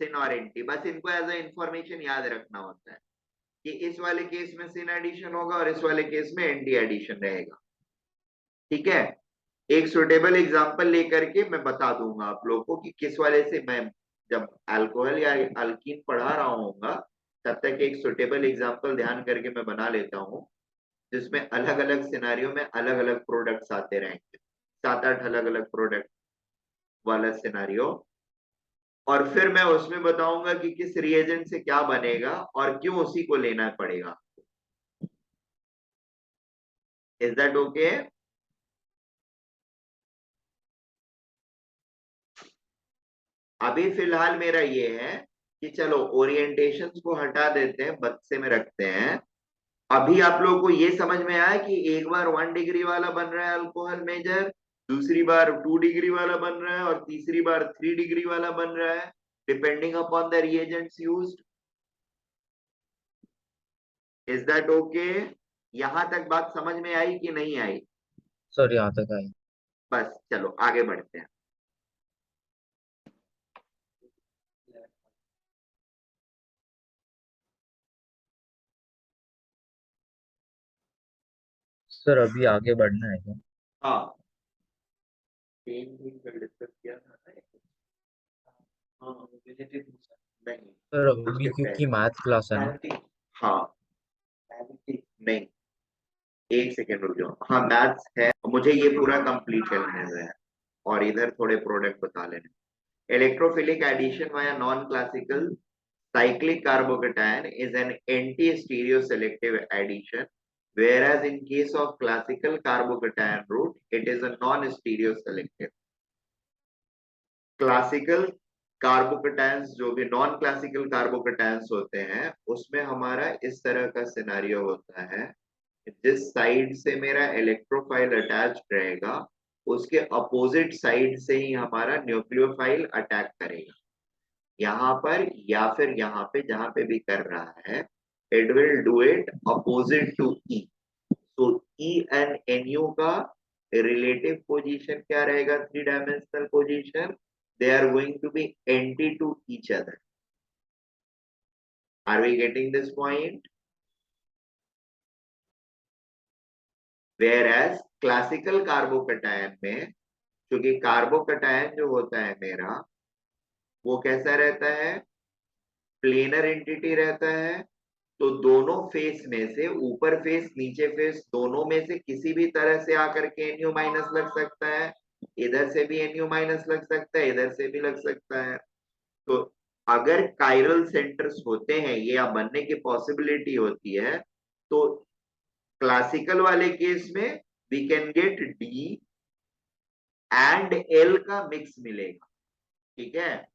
सिन और एंटी, बस इनको एज ए इंफॉर्मेशन याद रखना होता है कि इस वाले केस में सिन एडिशन होगा और इस वाले केस में एंटी एडिशन रहेगा। ठीक है, एक सुटेबल एग्जांपल लेकर के मैं बता दूंगा आप लोगों को कि किस वाले से मैं जब अल्कोहल या अल्कीन पढ़ा रहा हूँ तब तक एक सुटेबल एग्जांपल ध्यान करके मैं बना लेता हूँ जिसमें अलग अलग सिनारियों में अलग अलग प्रोडक्ट्स आते रहेंगे, 7-8 अलग अलग प्रोडक्ट वाला सिनारियो। और फिर मैं उसमें बताऊंगा कि किस रिएजेंट से क्या बनेगा और क्यों उसी को लेना पड़ेगा। Is that okay? अभी फिलहाल मेरा ये है कि चलो ओरिएंटेशंस को हटा देते हैं, बक्से में रखते हैं। अभी आप लोगों को ये समझ में आया कि एक बार 1 डिग्री वाला बन रहा है अल्कोहल मेजर, दूसरी बार 2 डिग्री वाला बन रहा है और तीसरी बार 3 डिग्री वाला बन रहा है, depending upon the reagents used. Is that okay? यहां तक बात समझ में आई कि नहीं आई? सर यहाँ तक आई। बस चलो आगे बढ़ते हैं। सर अभी आगे बढ़ना है क्या? हाँ, सेम भी फिर डिस्कस किया था ना। हाँ, रिलेटेड नहीं, सर अभी उसके क्योंकि पहले मैथ क्लास है ना। हाँ, नहीं, एक सेकेंड रुक जाओ। हाँ, मैथ्स है, मुझे ये पूरा कंप्लीट करने हुए है और इधर थोड़े प्रोडक्ट बता लेने। Electrophilic addition via non classical cyclic carbocation is an anti-stereoselective addition, whereas in case of classical carbocation route, it is a non-stereoselective. Classical carbocations जो भी नॉन क्लासिकल कार्बोकेटायंस होते हैं उसमें हमारा इस तरह का सिनारियो होता है, जिस साइड से मेरा इलेक्ट्रोफाइल अटैच रहेगा उसके अपोजिट साइड से ही हमारा न्यूक्लियोफाइल अटैक करेगा, यहाँ पर या फिर यहाँ पे जहां पे भी कर रहा है, it will do it opposite to E. तो ई एंड एन यू का रिलेटिव पोजीशन क्या रहेगा? 3 dimensional position, they are going to be anti to each other. Are we getting this point? Whereas classical carbocation में, क्योंकि कार्बोकेटायन जो होता है मेरा वो कैसा रहता है? प्लेनर एंटिटी रहता है। तो दोनों फेस में से, ऊपर फेस नीचे फेस, दोनों में से किसी भी तरह से आकर के एनयू माइनस लग सकता है, इधर से भी एनयू माइनस लग सकता है, इधर से भी लग सकता है। तो अगर कायरल सेंटर्स होते हैं, ये या बनने की पॉसिबिलिटी होती है, तो क्लासिकल वाले केस में we can get D and L का मिक्स मिलेगा। ठीक है,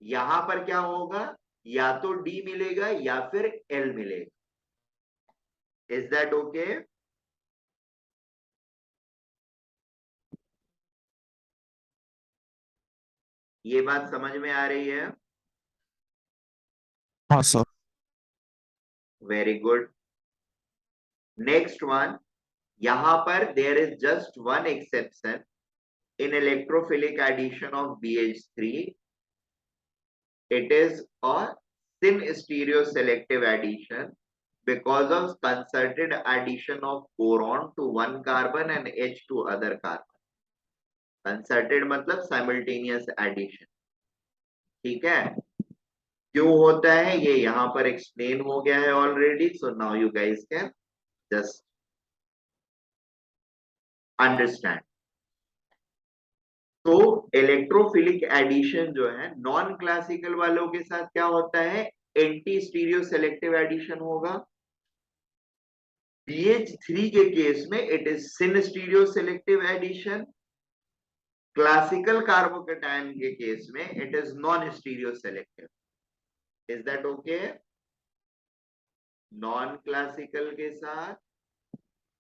यहां पर क्या होगा? या तो डी मिलेगा या फिर एल मिलेगा। Is that okay? ये बात समझ में आ रही है? हाँ sir. Very good. Next one, यहां पर there is just one exception in electrophilic addition of BH3. It is a syn stereoselective addition because of concerted addition of boron to one carbon and H to other carbon. Concerted मतलब simultaneous addition. ठीक है? क्यों होता है ये यहाँ पर एक्सप्लेन हो गया है already, so now you guys can just understand. तो इलेक्ट्रोफिलिक एडिशन जो है नॉन क्लासिकल वालों के साथ क्या होता है, एंटी स्टीरियो सेलेक्टिव एडिशन होगा। BH3 के केस में it is syn stereoselective addition. Classical carbocation के केस में it is non stereoselective. Is that okay? Non classical के साथ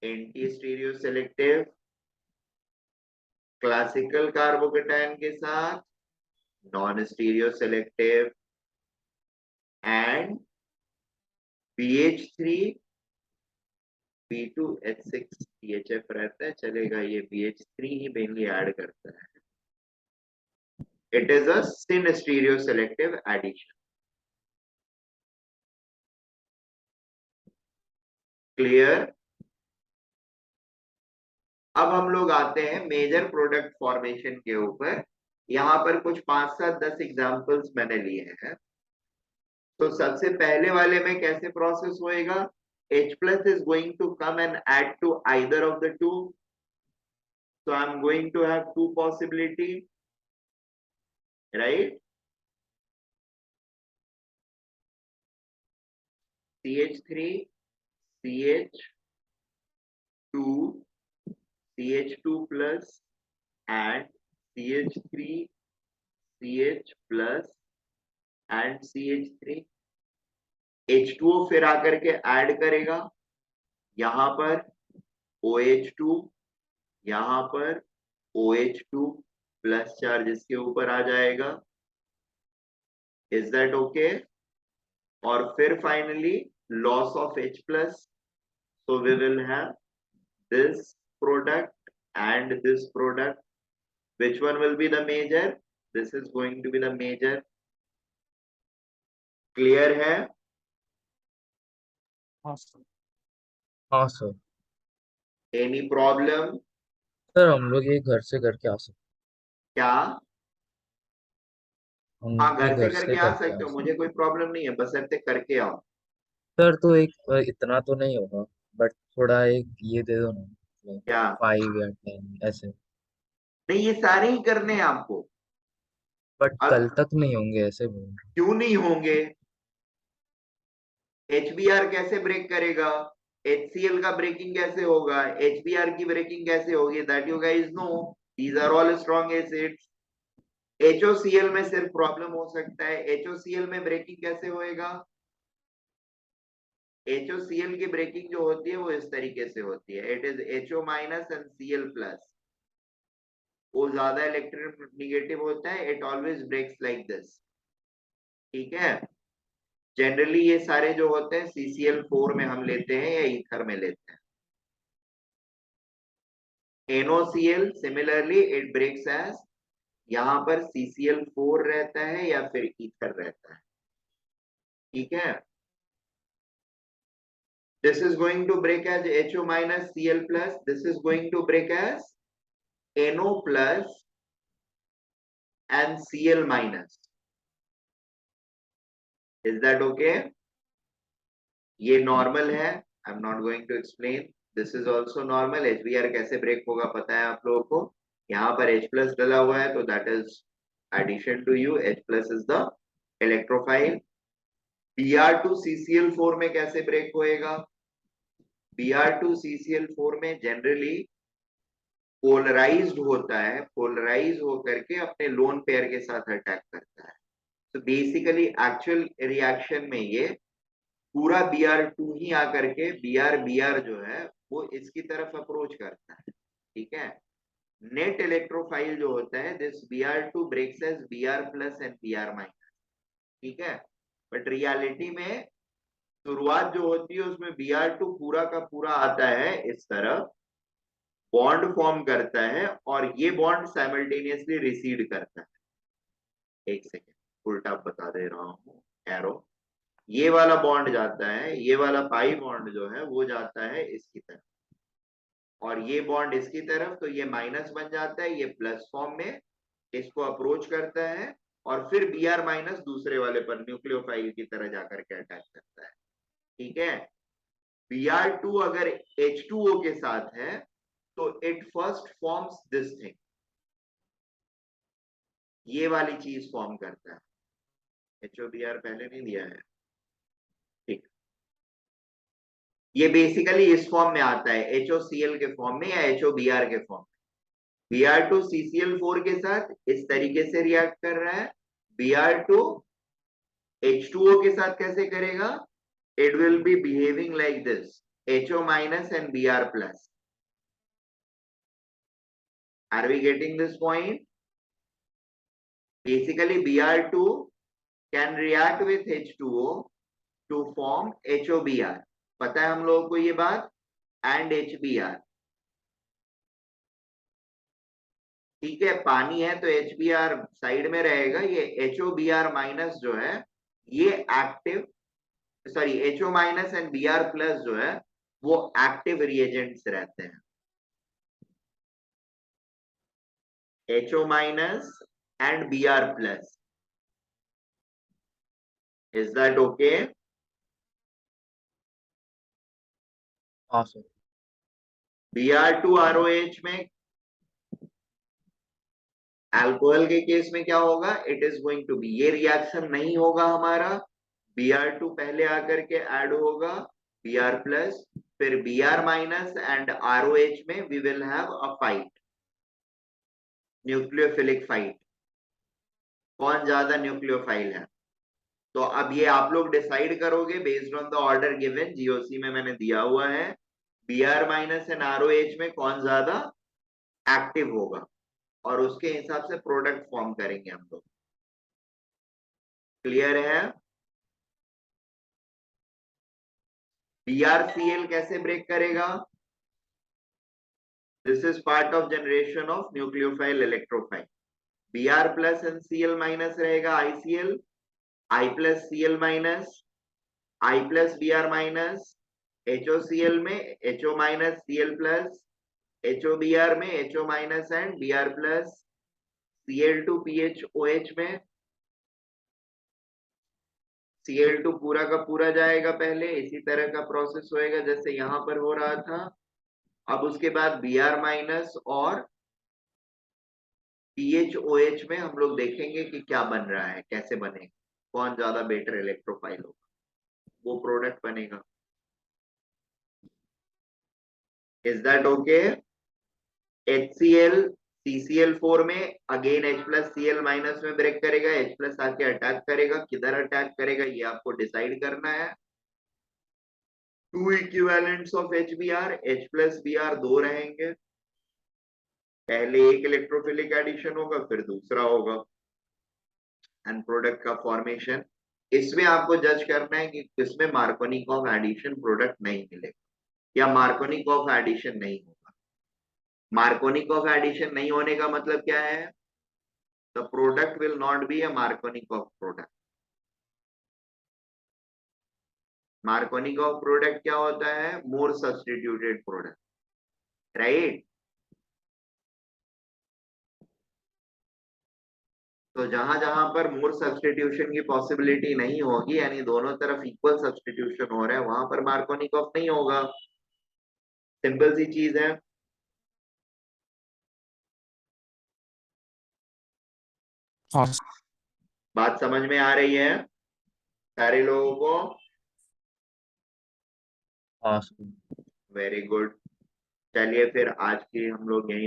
anti stereoselective, classical carbocation के साथ non stereoselective, and BH3 B2H6 CHF रहता है, चलेगा, ये BH3 ही मेनली ऐड करता है। It is a syn stereoselective addition. Clear? अब हम लोग आते हैं मेजर प्रोडक्ट फॉर्मेशन के ऊपर। यहाँ पर कुछ 5, 7, 10 एग्जांपल्स मैंने लिए हैं। तो सबसे पहले वाले में कैसे प्रोसेस होएगा, H plus is going to come and add to either of the two. So I'm going to have two possibility, right? CH3 CH2 CH2 plus and CH3 CH plus and CH3। H2O फिर आकर के ऐड करेगा, यहां पर OH2, यहां पर OH2 प्लस चार्ज इसके ऊपर आ जाएगा। Is that okay? और फिर finally loss of H plus, so we will have this product and this product. Which one will be the major? This is going to be the major. Clear है? हाँ सर। हाँ सर। Any problem? सर हम लोग ये घर से करके आ सकते क्या? हम हाँ, ये घर से घर से करके आ करके सकते आ हो, सकते मुझे कोई प्रॉब्लम नहीं है, बस ऐसे करके आओ। सर। तो एक इतना तो नहीं होगा, बट थोड़ा एक ये दे दो ना, क्या? 5 या 10 ऐसे। नहीं, ये सारे ही करने हैं आपको। बट कल अब तक नहीं होंगे ऐसे बोल रहे क्यों नहीं होंगे? HBr कैसे ब्रेक करेगा? HCl का ब्रेकिंग कैसे होगा? HBr की ब्रेकिंग कैसे होगी? That you guys know. These are all strong acids. HOCl में सिर्फ प्रॉब्लम हो सकता है, HOCl में ब्रेकिंग कैसे होएगा? HOCl की ब्रेकिंग जो होती है वो इस तरीके से होती है, it is HO minus and Cl plus. वो ज्यादा इलेक्ट्रोनेगेटिव होता है, it always breaks like this. ठीक है? जनरली ये सारे जो होते हैं CCl4 में हम लेते हैं या ईथर में लेते हैं। NOCl similarly it breaks as, यहां पर CCl4 रहता है या फिर ईथर रहता है। ठीक है? This is going to break as HO minus Cl plus. This is going to break as NO plus and Cl minus. Is that okay? ये नॉर्मल है, I am not going to explain. This is also normal. HBr कैसे ब्रेक होगा पता है आप लोगों को, यहाँ पर H प्लस डला हुआ है तो that is addition to U। H plus is the electrophile. Br2CCl4 में कैसे ब्रेक होएगा? Br2CCl4 में जनरली पोलराइज्ड होता है, पोलराइज होकर के अपने लोन पेयर के साथ अटैक करता है। तो बेसिकली एक्चुअल रिएक्शन में ये पूरा Br2 ही आकर के Br जो है वो इसकी तरफ अप्रोच करता है। ठीक है? नेट इलेक्ट्रोफाइल जो होता है, this Br2 breaks as Br plus and Br minus, ठीक है। बट रियलिटी में शुरुआत जो होती है उसमें Br2 पूरा का पूरा आता है इस तरह, बॉन्ड फॉर्म करता है, और ये बॉन्ड साइमल्टेनियसली रिसीड करता है। एक सेकेंड, उल्टा बता दे रहा हूँ एरो। ये वाला बॉन्ड जाता है, ये वाला पाई बॉन्ड जो है वो जाता है इसकी तरफ, और ये बॉन्ड इसकी तरफ, तो ये माइनस बन जाता है, ये प्लस फॉर्म में इसको अप्रोच करता है, और फिर Br माइनस दूसरे वाले पर न्यूक्लियोफाइल की तरह जाकर के अटैच करता है, ठीक है। Br2 अगर H2O के साथ है तो it first forms this thing, ये वाली चीज फॉर्म करता है। HOBr पहले नहीं दिया है, ठीक। ये बेसिकली इस फॉर्म में आता है, HOCl के फॉर्म में या HOBr के फॉर्म में। Br2 CCl4 के साथ इस तरीके से रिएक्ट कर रहा है, Br2 H2O के साथ कैसे करेगा, it will be behaving like this, HO minus and Br plus. Are we getting this point? Basically Br2 can react with H2O to form HOBr, पता है हम लोगों को ये बात, and HBr, ठीक है। पानी है तो HBr साइड में रहेगा, ये HOBr माइनस जो है ये active, sorry HO minus and Br plus जो है वो एक्टिव रिएजेंट्स रहते हैं, HO minus and Br plus. Is that okay? हाँ सर। Br2ROH में अल्कोहल के केस में क्या होगा, it is going to be, ये रिएक्शन नहीं होगा हमारा, Br2 पहले आकर के ऐड होगा Br प्लस, फिर Br माइनस एंड ROH में we will have a fight, nucleophilic fight, कौन ज्यादा न्यूक्लियोफाइल है। तो अब ये आप लोग डिसाइड करोगे based on the order given, GOC में मैंने दिया हुआ है, Br माइनस एंड ROH में कौन ज्यादा एक्टिव होगा, और उसके हिसाब से प्रोडक्ट फॉर्म करेंगे हम लोग। क्लियर है? BrCl कैसे ब्रेक करेगा, this is part of generation of nucleophile electrophile. Br plus and Cl minus रहेगा ICl, I plus Cl minus, I plus Br minus, HOCl में HO minus Cl plus, HOBr में HO minus and Br plus, Cl2PHOH में Cl2 पूरा का पूरा जाएगा पहले, इसी तरह का प्रोसेस होएगा जैसे यहां पर हो रहा था। अब उसके बाद Br माइनस और PHOH में हम लोग देखेंगे कि क्या बन रहा है, कैसे बनेगा, कौन ज्यादा बेटर इलेक्ट्रोफाइल होगा, वो प्रोडक्ट बनेगा। Is that okay? HCl CCl4 में again H plus Cl minus में ब्रेक करेगा, H प्लस आके अटैक करेगा, किधर अटैक करेगा ये आपको डिसाइड करना है। Two equivalents of HBr, H plus Br दो रहेंगे, पहले एक इलेक्ट्रोफिलिक एडिशन होगा फिर दूसरा होगा, एंड प्रोडक्ट का फॉर्मेशन। इसमें आपको जज करना है कि किसमें मार्कोनिकॉफ एडिशन प्रोडक्ट नहीं मिलेगा या मार्कोनिकॉफ एडिशन नहीं होगा। मार्कोनिकॉफ एडिशन नहीं होने का मतलब क्या है, the product will not be a Markovnikov product. Markovnikov product क्या होता है, मोर सब्स्टिट्यूटेड प्रोडक्ट, राइट। तो जहां जहां पर मोर सब्स्टिट्यूशन की पॉसिबिलिटी नहीं होगी, यानी दोनों तरफ इक्वल सब्स्टिट्यूशन हो रहा है, वहां पर मार्कोनिकॉफ नहीं होगा, सिंपल सी चीज है। हाँ बात समझ में आ रही है सारे लोगों को? हाँ सर। Very good. चलिए फिर आज की हम लोग यहीं